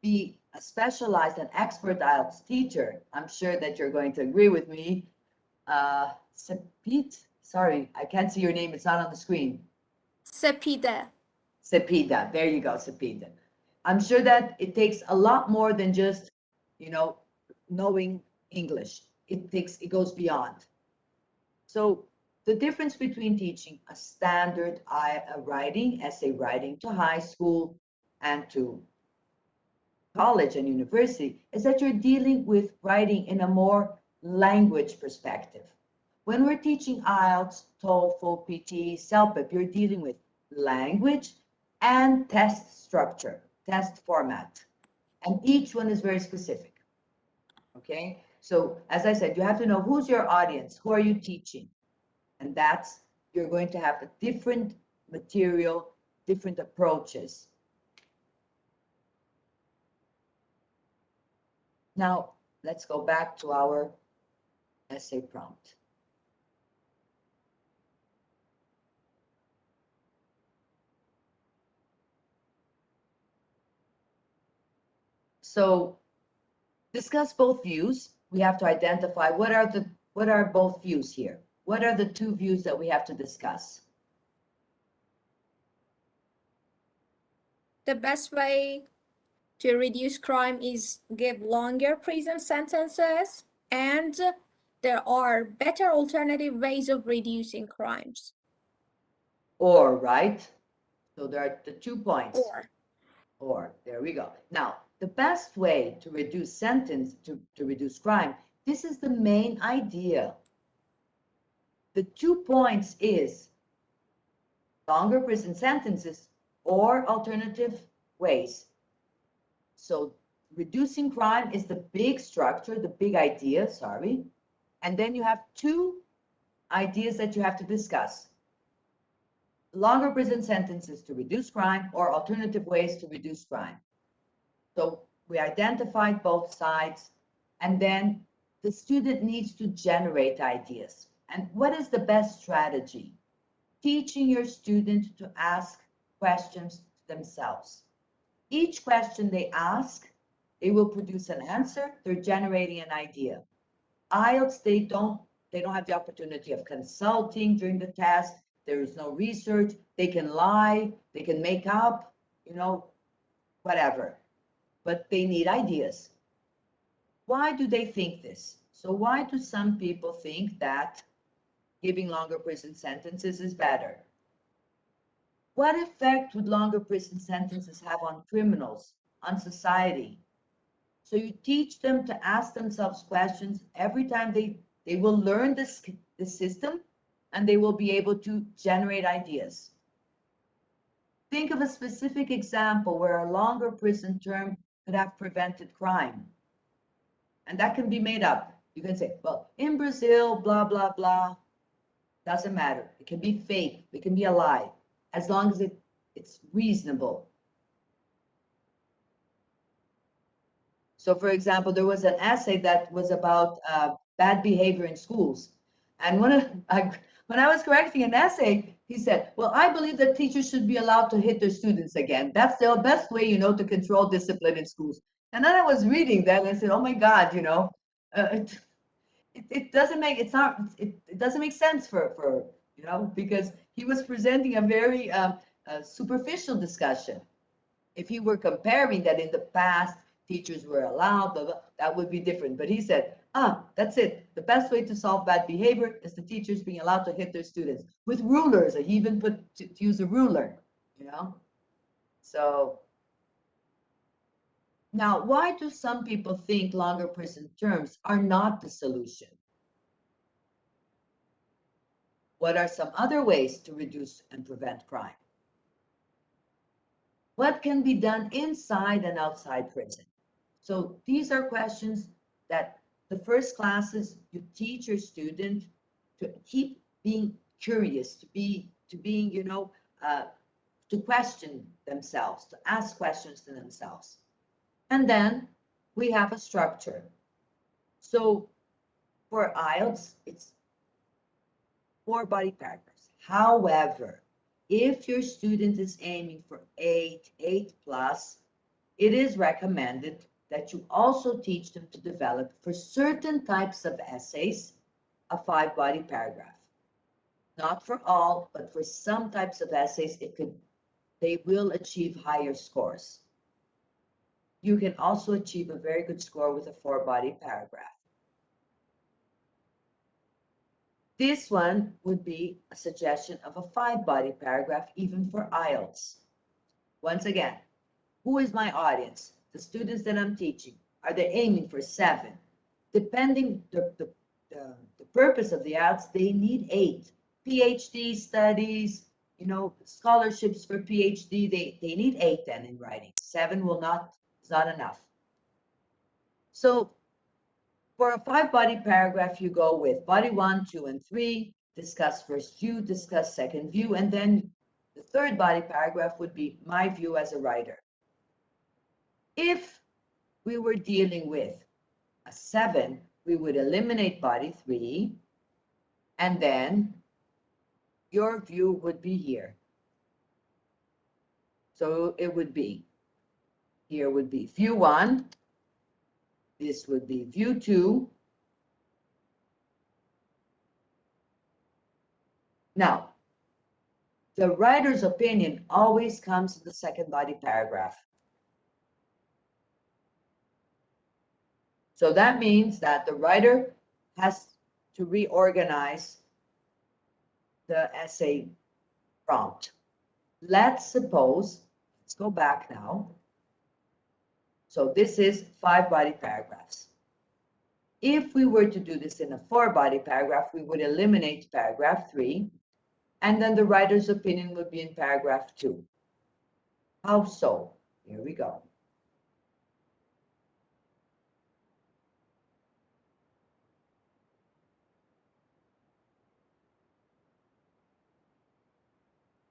Speaker 1: be a specialized and expert IELTS teacher, I'm sure that you're going to agree with me. Sepit, sorry, I can't see your name, it's not on the screen.
Speaker 3: Sepida.
Speaker 1: Sepida, there you go, Sepida. I'm sure that it takes a lot more than just, knowing English. It goes beyond. So the difference between teaching a standard essay writing to high school and to college and university is that you're dealing with writing in a more language perspective. When we're teaching IELTS, TOEFL, PT, CELTA, you're dealing with language and test structure, test format. And each one is very specific. Okay? So as I said, you have to know who's your audience, who are you teaching? And that's, you're going to have a different material, different approaches. Now, let's go back to our essay prompt. So discuss both views. We have to identify what are both views here. What are the two views that we have to discuss?
Speaker 3: The best way to reduce crime is give longer prison sentences, and there are better alternative ways of reducing crimes.
Speaker 1: Or, right? So there are the 2 points.
Speaker 3: Or,
Speaker 1: There we go. Now, the best way to reduce to reduce crime, this is the main idea. The 2 points is longer prison sentences or alternative ways. So reducing crime is the big structure, the big idea, sorry. And then you have 2 ideas that you have to discuss. Longer prison sentences to reduce crime or alternative ways to reduce crime. So we identified both sides, and then the student needs to generate ideas. And what is the best strategy? Teaching your student to ask questions to themselves. Each question they ask, they will produce an answer. They're generating an idea. IELTS, they don't have the opportunity of consulting during the test. There is no research. They can lie, they can make up, whatever. But they need ideas. Why do they think this? So why do some people think that giving longer prison sentences is better? What effect would longer prison sentences have on criminals, on society? So you teach them to ask themselves questions every time they will learn the system, and they will be able to generate ideas. Think of a specific example where a longer prison term could have prevented crime. And that can be made up. You can say, well, in Brazil, blah, blah, blah. Doesn't matter. It can be fake. It can be a lie, as long as it's reasonable. So, for example, there was an essay that was about bad behavior in schools. And when I was correcting an essay, he said, well, I believe that teachers should be allowed to hit their students again. That's the best way, to control discipline in schools. And then I was reading that and I said, oh my God, it doesn't make, it doesn't make sense for because he was presenting a very superficial discussion. If he were comparing that in the past, teachers were allowed, blah, blah, that would be different. But he said, that's it. The best way to solve bad behavior is the teachers being allowed to hit their students with rulers. He even put to use a ruler, So now, why do some people think longer prison terms are not the solution? What are some other ways to reduce and prevent crime? What can be done inside and outside prison? So these are questions that the first classes you teach your student to keep being curious, to question themselves, to ask questions to themselves. And then we have a structure. So for IELTS, it's 4 body paragraphs. However, if your student is aiming for 8 plus, it is recommended that you also teach them to develop, for certain types of essays, a 5 body paragraph. Not for all, but for some types of essays, they will achieve higher scores. You can also achieve a very good score with a 4 body paragraph. This one would be a suggestion of a 5 body paragraph, even for IELTS. Once again, who is my audience? The students that I'm teaching. Are they aiming for 7? Depending the purpose of the IELTS, they need 8. PhD studies, scholarships for PhD, they need 8 then in writing. 7 is not enough. So for a 5 body paragraph, you go with body 1, 2, and 3, discuss first view, discuss second view, and then the 3rd body paragraph would be my view as a writer. If we were dealing with a 7, we would eliminate body 3, and then your view would be here. So it would be, here would be view 1, This would be view 2. Now, the writer's opinion always comes in the second body paragraph. So that means that the writer has to reorganize the essay prompt. Let's suppose, let's go back now. So this is 5 body paragraphs. If we were to do this in a 4 body paragraph, we would eliminate paragraph 3, and then the writer's opinion would be in paragraph 2. How so? Here we go.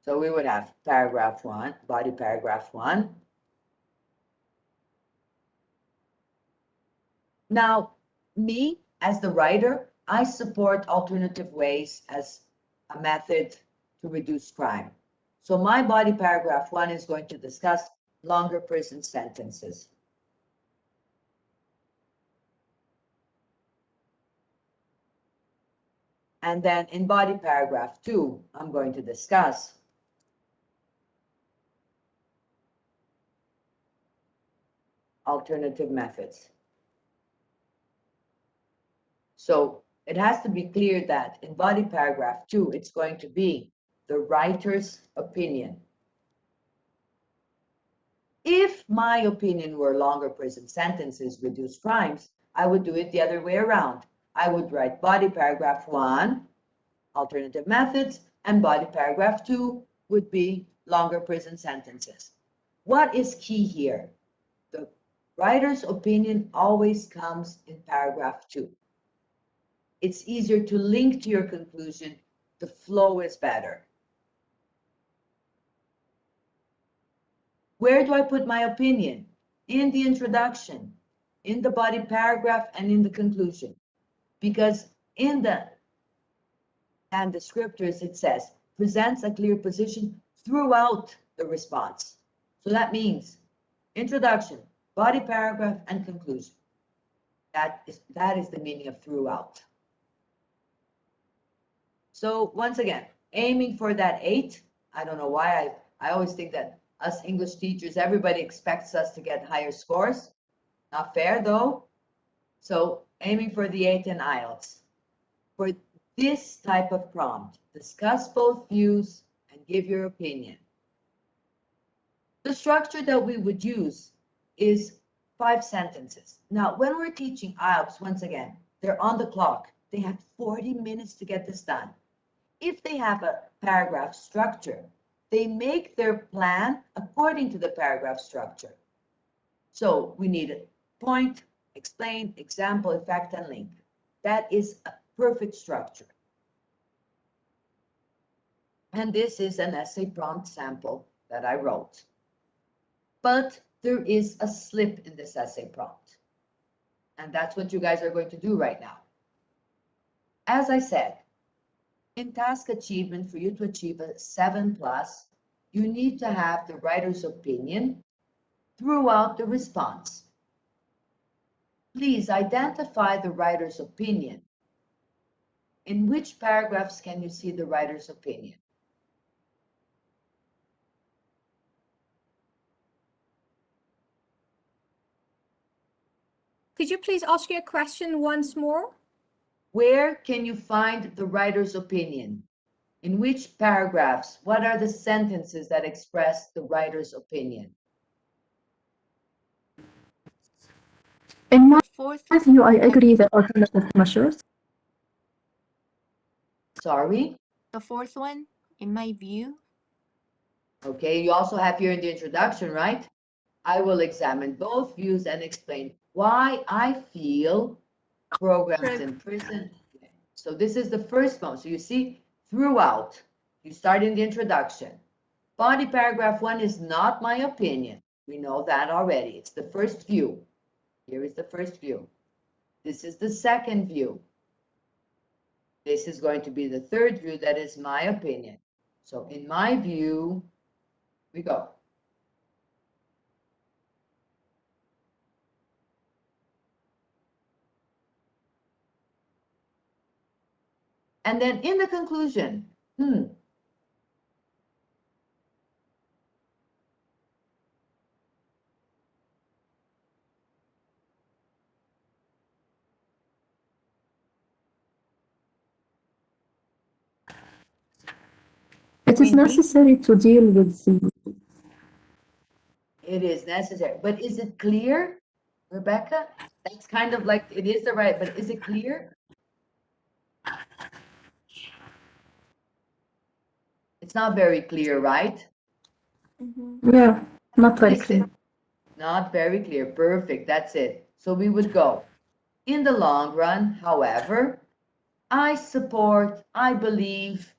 Speaker 1: So we would have paragraph 1, body paragraph 1. Now, me as the writer, I support alternative ways as a method to reduce crime. So my body paragraph 1 is going to discuss longer prison sentences. And then in body paragraph 2, I'm going to discuss alternative methods. So it has to be clear that in body paragraph 2, it's going to be the writer's opinion. If my opinion were longer prison sentences reduce crimes, I would do it the other way around. I would write body paragraph 1, alternative methods, and body paragraph 2 would be longer prison sentences. What is key here? The writer's opinion always comes in paragraph 2. It's easier to link to your conclusion. The flow is better. Where do I put my opinion? In the introduction, in the body paragraph, and in the conclusion. Because in the descriptors, it says, presents a clear position throughout the response. So that means introduction, body paragraph, and conclusion. That is the meaning of throughout. So once again, aiming for that 8. I don't know why I always think that us English teachers, everybody expects us to get higher scores. Not fair though. So aiming for the 8 in IELTS. For this type of prompt, discuss both views and give your opinion. The structure that we would use is 5 sentences. Now, when we're teaching IELTS, once again, they're on the clock. They have 40 minutes to get this done. If they have a paragraph structure, they make their plan according to the paragraph structure. So we need a point, explain, example, effect, and link. That is a perfect structure. And this is an essay prompt sample that I wrote. But there is a slip in this essay prompt. And that's what you guys are going to do right now. As I said, in task achievement, for you to achieve a 7+, you need to have the writer's opinion throughout the response. Please identify the writer's opinion. In which paragraphs can you see the writer's opinion?
Speaker 3: Could you please ask your question once more?
Speaker 1: Where can you find the writer's opinion? In which paragraphs? What are the sentences that express the writer's opinion?
Speaker 7: In my
Speaker 6: The fourth
Speaker 7: view, I agree that alternative measures.
Speaker 1: Sorry?
Speaker 6: the fourth one, in my view.
Speaker 1: Okay, you also have here in the introduction, right? I will examine both views and explain why I feel programs in prison. So this is the first one. So you see, throughout, you start in the introduction. Body paragraph 1 is not my opinion. We know that already. It's the first view. Here is the first view. This is the second view. This is going to be the third view. That is my opinion. So in my view, we go. And then in the conclusion,
Speaker 7: It is
Speaker 6: Wendy?
Speaker 7: necessary to deal with the.
Speaker 1: it is necessary, but is it clear, Rebecca? That's kind of like, it is the right, but is it clear? It's not very clear, right?
Speaker 7: Yeah, not very
Speaker 1: Listen,
Speaker 7: clear.
Speaker 1: not very clear. Perfect. That's it. So we would go. In the long run, however, I support, I believe,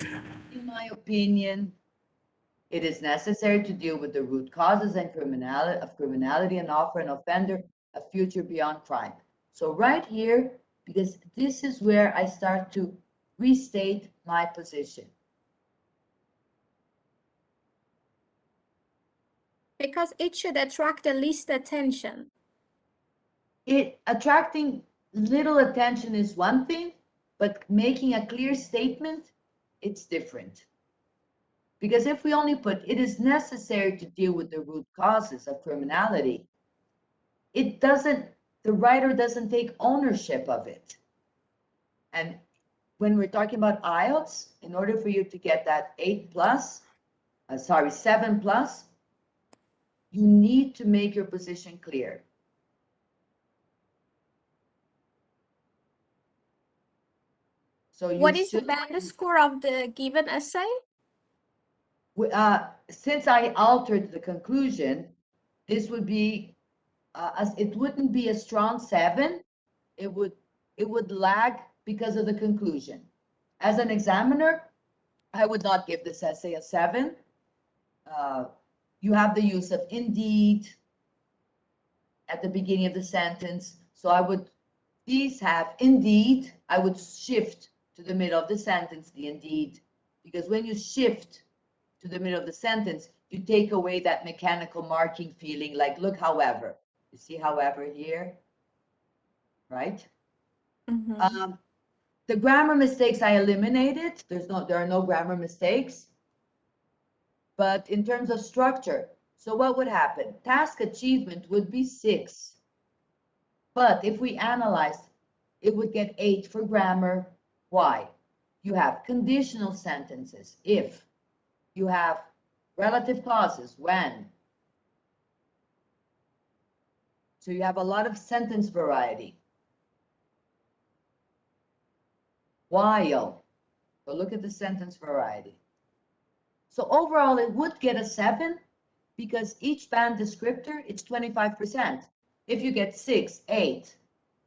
Speaker 1: in my opinion, it is necessary to deal with the root causes and criminality and offer an offender a future beyond crime. So right here, because this is where I start to restate my position.
Speaker 3: Because it should attract the least attention.
Speaker 1: Attracting little attention is one thing, but making a clear statement, it's different. Because if we only put, it is necessary to deal with the root causes of criminality, it doesn't, the writer doesn't take ownership of it. And when we're talking about IELTS, in order for you to get that 7 plus, you need to make your position clear. So
Speaker 3: What is the band score of the given essay?
Speaker 1: Since I altered the conclusion, this would be, it wouldn't be a strong 7. It would lag because of the conclusion. As an examiner, I would not give this essay a 7. You have the use of indeed at the beginning of the sentence. So these have indeed, I would shift to the middle of the sentence, the indeed, because when you shift to the middle of the sentence, you take away that mechanical marking feeling, like, look, however. You see however here, right? The grammar mistakes I eliminated. There are no grammar mistakes. But in terms of structure, so what would happen? Task achievement would be 6. But if we analyzed, it would get 8 for grammar. Why? You have conditional sentences, if. You have relative clauses, when. So you have a lot of sentence variety. While. So look at the sentence variety. So overall, it would get a 7 because each band descriptor, it's 25%. If you get 6, 8,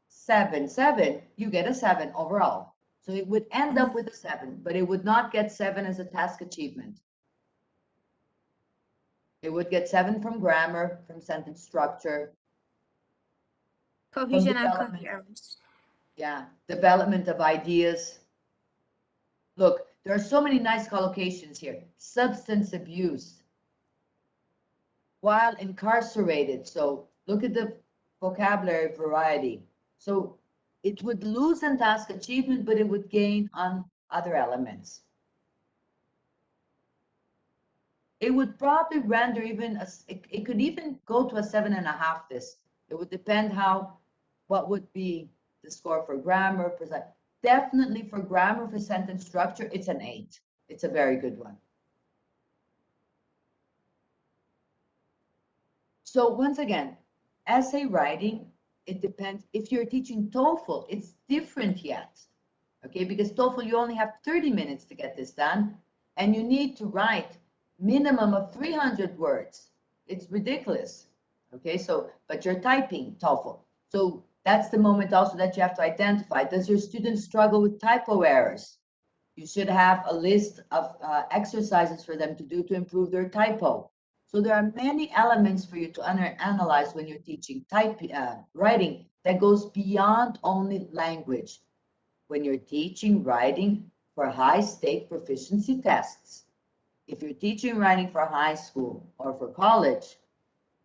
Speaker 1: 7, 7, you get a 7 overall. So it would end up with a 7, but it would not get 7 as a task achievement. It would get 7 from grammar, from sentence structure.
Speaker 3: Cohesion and coherence.
Speaker 1: Yeah, development of ideas. Look, there are so many nice collocations here. Substance abuse. While incarcerated. So look at the vocabulary variety. So it would lose in task achievement, but it would gain on other elements. It would probably render even, it could even go to a 7.5 this. It would depend what would be the score for grammar. Definitely for grammar, for sentence structure, it's an 8. It's a very good one. So once again, essay writing, it depends. If you're teaching TOEFL, it's different yet. Okay, because TOEFL, you only have 30 minutes to get this done, and you need to write minimum of 300 words. It's ridiculous. Okay, so, but you're typing TOEFL. So that's the moment also that you have to identify. Does your student struggle with typo errors? You should have a list of exercises for them to do to improve their typo. So there are many elements for you to analyze when you're teaching writing that goes beyond only language. When you're teaching writing for high-stake proficiency tests, if you're teaching writing for high school or for college,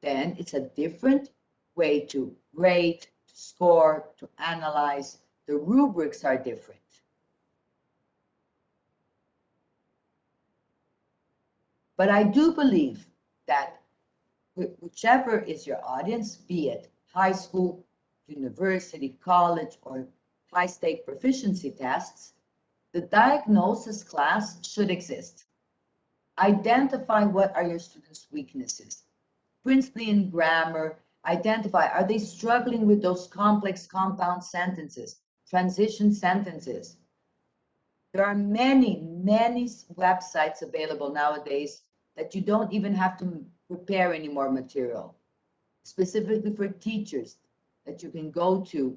Speaker 1: then it's a different way to rate, to score, to analyze. The rubrics are different. But I do believe that whichever is your audience, be it high school, university, college, or high-stake proficiency tests, the diagnosis class should exist. Identify what are your students' weaknesses, principally in grammar. Identify, are they struggling with those complex compound sentences, transition sentences? There are many websites available nowadays that you don't even have to prepare any more material, specifically for teachers that you can go to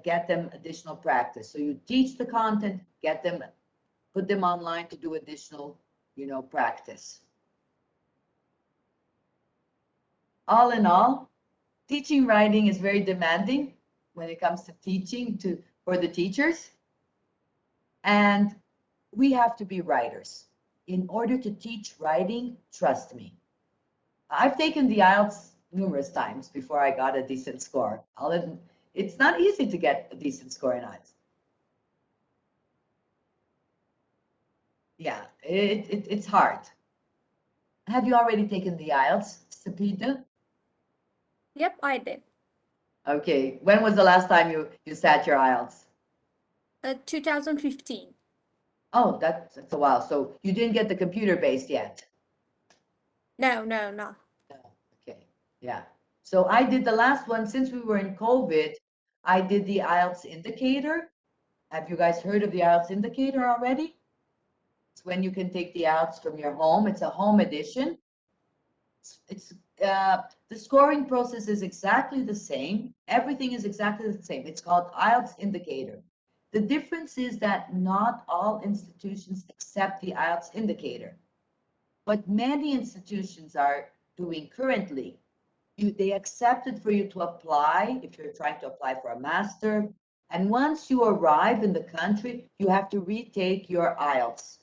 Speaker 1: get them additional practice. So you teach the content, get them, put them online to do additional, practice. All in all, teaching writing is very demanding when it comes to teaching for the teachers. And we have to be writers. In order to teach writing, trust me. I've taken the IELTS numerous times before I got a decent score. It's not easy to get a decent score in IELTS. Yeah, it's hard. Have you already taken the IELTS, Sapita?
Speaker 3: Yep, I did.
Speaker 1: Okay, when was the last time you sat your IELTS?
Speaker 3: 2015.
Speaker 1: Oh, that's a while. So you didn't get the computer-based yet?
Speaker 3: No.
Speaker 1: No. Okay, yeah. So I did the last one since we were in COVID. I did the IELTS indicator. Have you guys heard of the IELTS indicator already? It's when you can take the IELTS from your home. It's a home edition. The scoring process is exactly the same. Everything is exactly the same. It's called IELTS indicator. The difference is that not all institutions accept the IELTS indicator. What many institutions are doing currently, they accept it for you to apply if you're trying to apply for a master. And once you arrive in the country, you have to retake your IELTS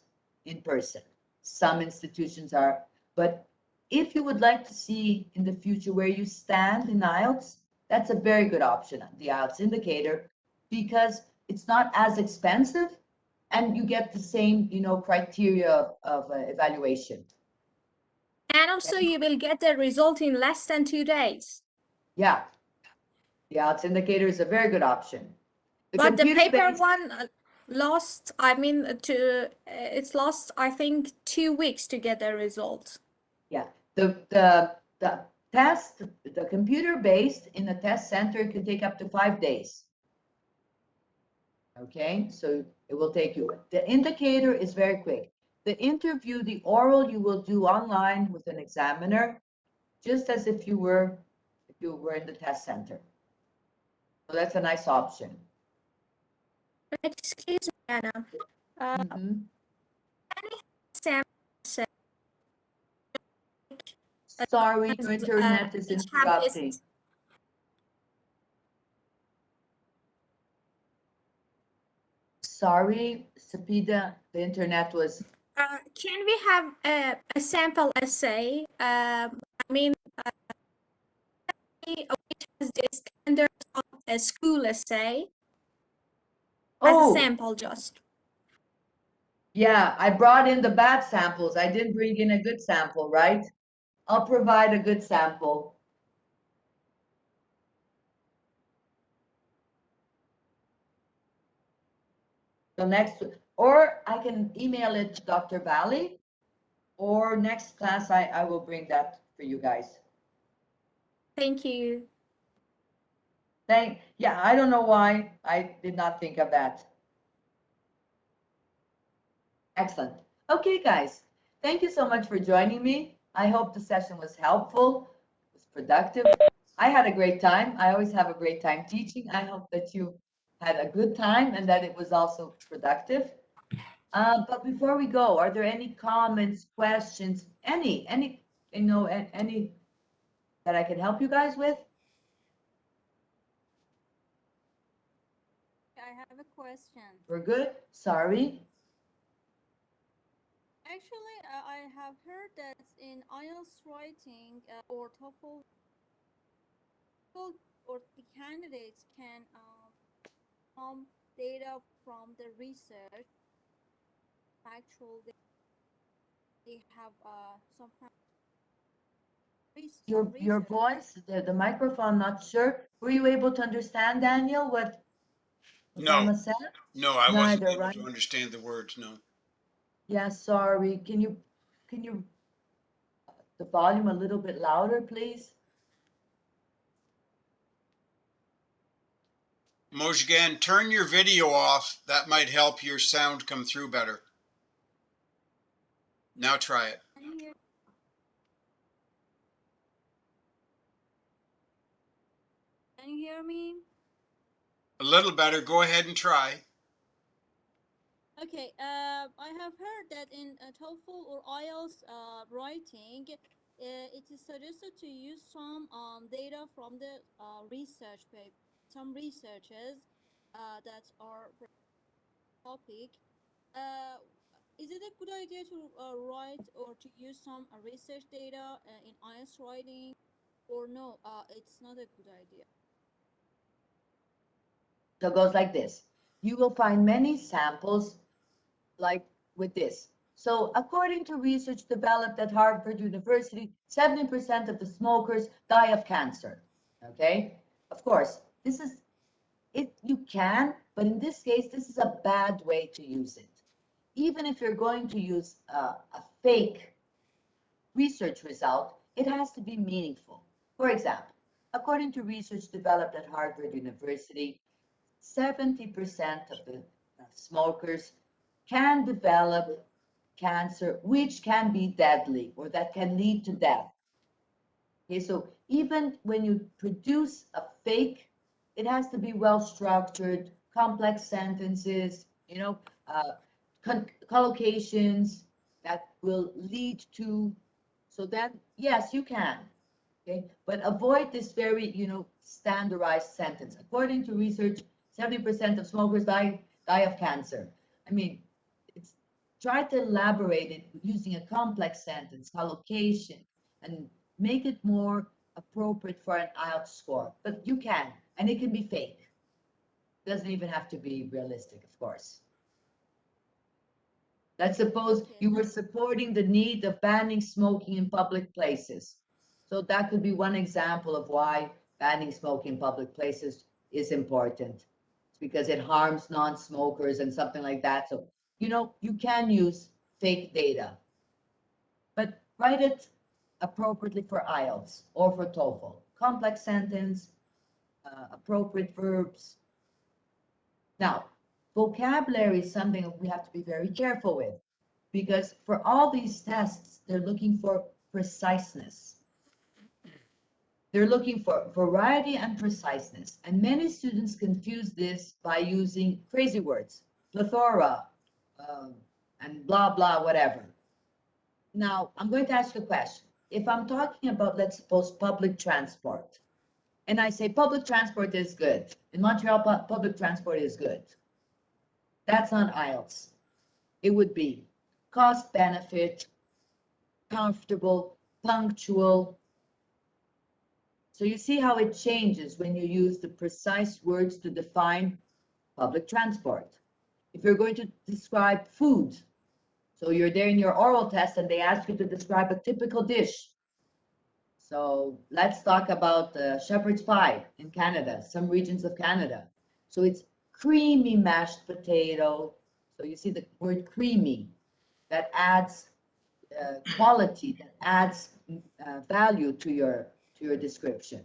Speaker 1: in person. Some institutions are, but if you would like to see in the future where you stand in IELTS, that's a very good option, the IELTS indicator, because it's not as expensive and you get the same, criteria of evaluation.
Speaker 3: And also you will get the result in less than 2 days.
Speaker 1: Yeah, the IELTS indicator is a very good option.
Speaker 3: But the paper
Speaker 1: computer-based-
Speaker 3: one lost, it's lost, I think, 2 weeks to get the result.
Speaker 1: Yeah, the test, the computer-based in the test center can take up to 5 days. Okay, so it will take you. The indicator is very quick. The interview, the oral, you will do online with an examiner, just as if you were in the test center. So that's a nice option.
Speaker 3: Excuse me, Anna.
Speaker 1: Mhm.
Speaker 3: Sam said,
Speaker 1: Sorry, your internet is
Speaker 3: each have its-
Speaker 1: interrupting. Sorry, Sapida, the internet was.
Speaker 3: Can we have a sample essay? Which has the standards of a school essay as a
Speaker 1: Oh,
Speaker 3: sample just.
Speaker 1: yeah, I brought in the bad samples. I didn't bring in a good sample, right? I'll provide a good sample. So next, or I can email it to Dr. Valley, or next class, I will bring that for you guys.
Speaker 3: Thank you.
Speaker 1: Yeah, I don't know why I did not think of that. Excellent. Okay, guys, thank you so much for joining me. I hope the session was helpful, was productive. I had a great time. I always have a great time teaching. I hope that you had a good time and that it was also productive. But before we go, are there any comments, questions, any that I can help you guys with?
Speaker 8: I have a question.
Speaker 1: We're good? Sorry.
Speaker 8: Actually, I have heard that in IELTS writing or TOEFL, or the candidates can data from the research, actual data. they have some kind of
Speaker 1: Your
Speaker 8: research.
Speaker 1: voice, the microphone, not sure. Were you able to understand, Daniel, what
Speaker 2: No,
Speaker 1: Mama said?
Speaker 2: no, I wasn't
Speaker 1: Neither,
Speaker 2: able
Speaker 1: right?
Speaker 2: to understand the words, no.
Speaker 1: Yeah, sorry. Can you the volume a little bit louder, please?
Speaker 2: Mojgan, turn your video off. That might help your sound come through better. Now try it.
Speaker 8: Can you hear, can you hear me?
Speaker 2: A little better. Go ahead and try.
Speaker 8: Okay, I have heard that in TOEFL or IELTS writing, it is suggested to use some data from the research paper, some researches that are for the topic. Uh, is it a good idea to write or to use some research data in IELTS writing, or no? It's not a good idea.
Speaker 1: So it goes like this. You will find many samples like with this. So according to research developed at Harvard University, 70% of the smokers die of cancer. Okay? Of course, this is it, you can, but in this case, this is a bad way to use it. Even if you're going to use a fake research result, it has to be meaningful. For example, according to research developed at Harvard University, 70% of the smokers can develop cancer, which can be deadly or that can lead to death. Okay, so even when you produce a fake, it has to be well structured, complex sentences, collocations that will lead to, so that, yes, you can. Okay, but avoid this very, standardized sentence. According to research, 70% of smokers die of cancer. I mean, it's try to elaborate it using a complex sentence, collocation, and make it more appropriate for an IELTS score. But you can, and it can be fake. Doesn't even have to be realistic, of course. Let's suppose
Speaker 8: Okay.
Speaker 1: you were supporting the need of banning smoking in public places. So that could be one example of why banning smoking in public places is important. It's because it harms non-smokers and something like that. So, you can use fake data, but write it appropriately for IELTS or for TOEFL. Complex sentence, appropriate verbs. Now, vocabulary is something that we have to be very careful with, because for all these tests, they're looking for preciseness. They're looking for variety and preciseness. And many students confuse this by using crazy words, plethora, and blah, blah, whatever. Now, I'm going to ask you a question. If I'm talking about, let's suppose, public transport, and I say public transport is good, in Montreal, public transport is good. That's not IELTS. It would be cost benefit, comfortable, punctual. So you see how it changes when you use the precise words to define public transport. If you're going to describe food, so you're there in your oral test and they ask you to describe a typical dish. So let's talk about the shepherd's pie in Canada, some regions of Canada. So it's creamy mashed potato. So you see the word creamy, that adds quality, that adds value to your description.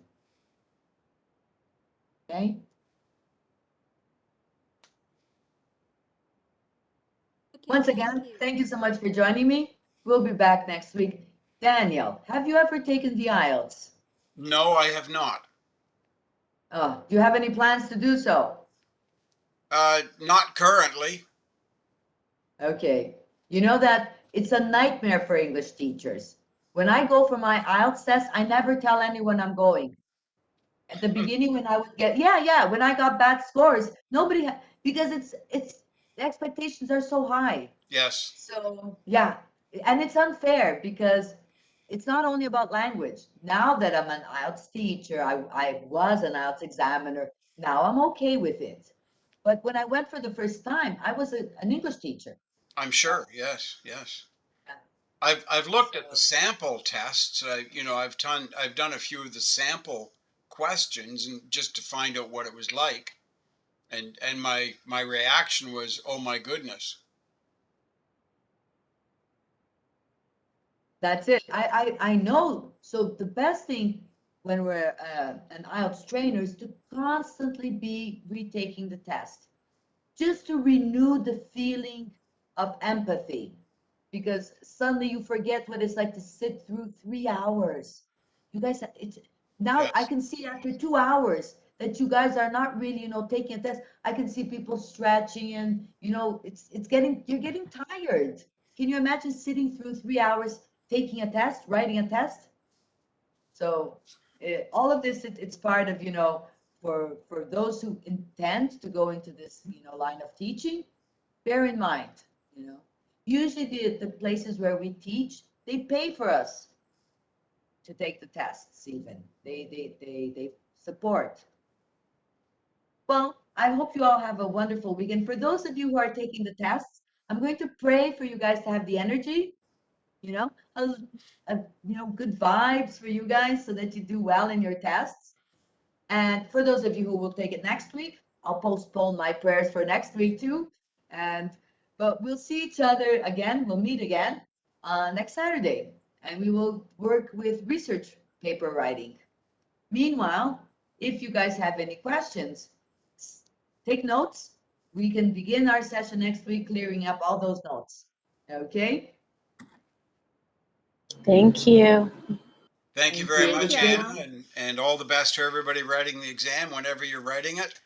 Speaker 1: Okay.
Speaker 8: Okay,
Speaker 1: Once
Speaker 8: thank
Speaker 1: again,
Speaker 8: you.
Speaker 1: thank you so much for joining me. We'll be back next week. Daniel, have you ever taken the IELTS?
Speaker 2: No, I have not.
Speaker 1: Do you have any plans to do so?
Speaker 2: Not currently.
Speaker 1: Okay. You know that it's a nightmare for English teachers. When I go for my IELTS test, I never tell anyone I'm going. At the beginning, when I would get, when I got bad scores, nobody, because the expectations are so high.
Speaker 2: Yes.
Speaker 1: So, yeah, and it's unfair because it's not only about language. Now that I'm an IELTS teacher, I was an IELTS examiner. Now I'm okay with it. But when I went for the first time, I was an English teacher.
Speaker 2: I'm sure. Yes, yes. I've looked at the sample tests. You know, I've done a few of the sample questions and just to find out what it was like. And my reaction was, oh my goodness.
Speaker 1: That's it. I know. So the best thing when we're an IELTS trainer is to constantly be retaking the test, just to renew the feeling of empathy, because suddenly you forget what it's like to sit through 3 hours. You guys, it's now I
Speaker 2: Yes.
Speaker 1: can see after 2 hours that you guys are not really, taking a test. I can see people stretching and, you're getting tired. Can you imagine sitting through 3 hours taking a test, writing a test? So all of this, it's part of, for those who intend to go into this, line of teaching, bear in mind, usually the places where we teach, they pay for us to take the tests even. They support. Well, I hope you all have a wonderful weekend. For those of you who are taking the tests, I'm going to pray for you guys to have the energy, you know, a, good vibes for you guys so that you do well in your tests. And for those of you who will take it next week, I'll postpone my prayers for next week too. But we'll see each other again. We'll meet again next Saturday, and we will work with research paper writing. Meanwhile, if you guys have any questions, take notes. We can begin our session next week clearing up all those notes. Okay?
Speaker 4: Thank you.
Speaker 2: Thank you
Speaker 1: Thank
Speaker 2: very
Speaker 1: you. It
Speaker 2: much,
Speaker 1: was
Speaker 3: Thank you.
Speaker 2: Anna, and all the best to everybody writing the exam whenever you're writing it.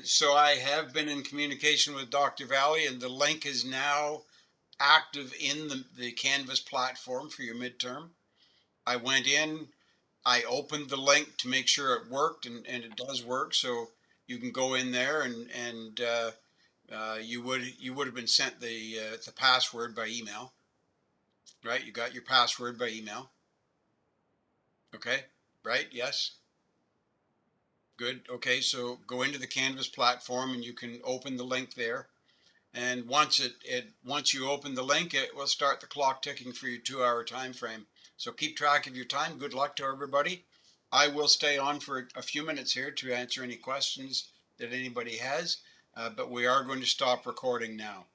Speaker 2: So I have been in communication with Dr. Valley, and the link is now active in the Canvas platform for your midterm. I went in, I opened the link to make sure it worked, and it does work. So you can go in there, and you would have been sent the password by email, right? You got your password by email. Okay, right? Yes. Good. Okay, so go into the Canvas platform and you can open the link there. And once once you open the link, it will start the clock ticking for your 2-hour time frame. So keep track of your time. Good luck to everybody. I will stay on for a few minutes here to answer any questions that anybody has, but we are going to stop recording now.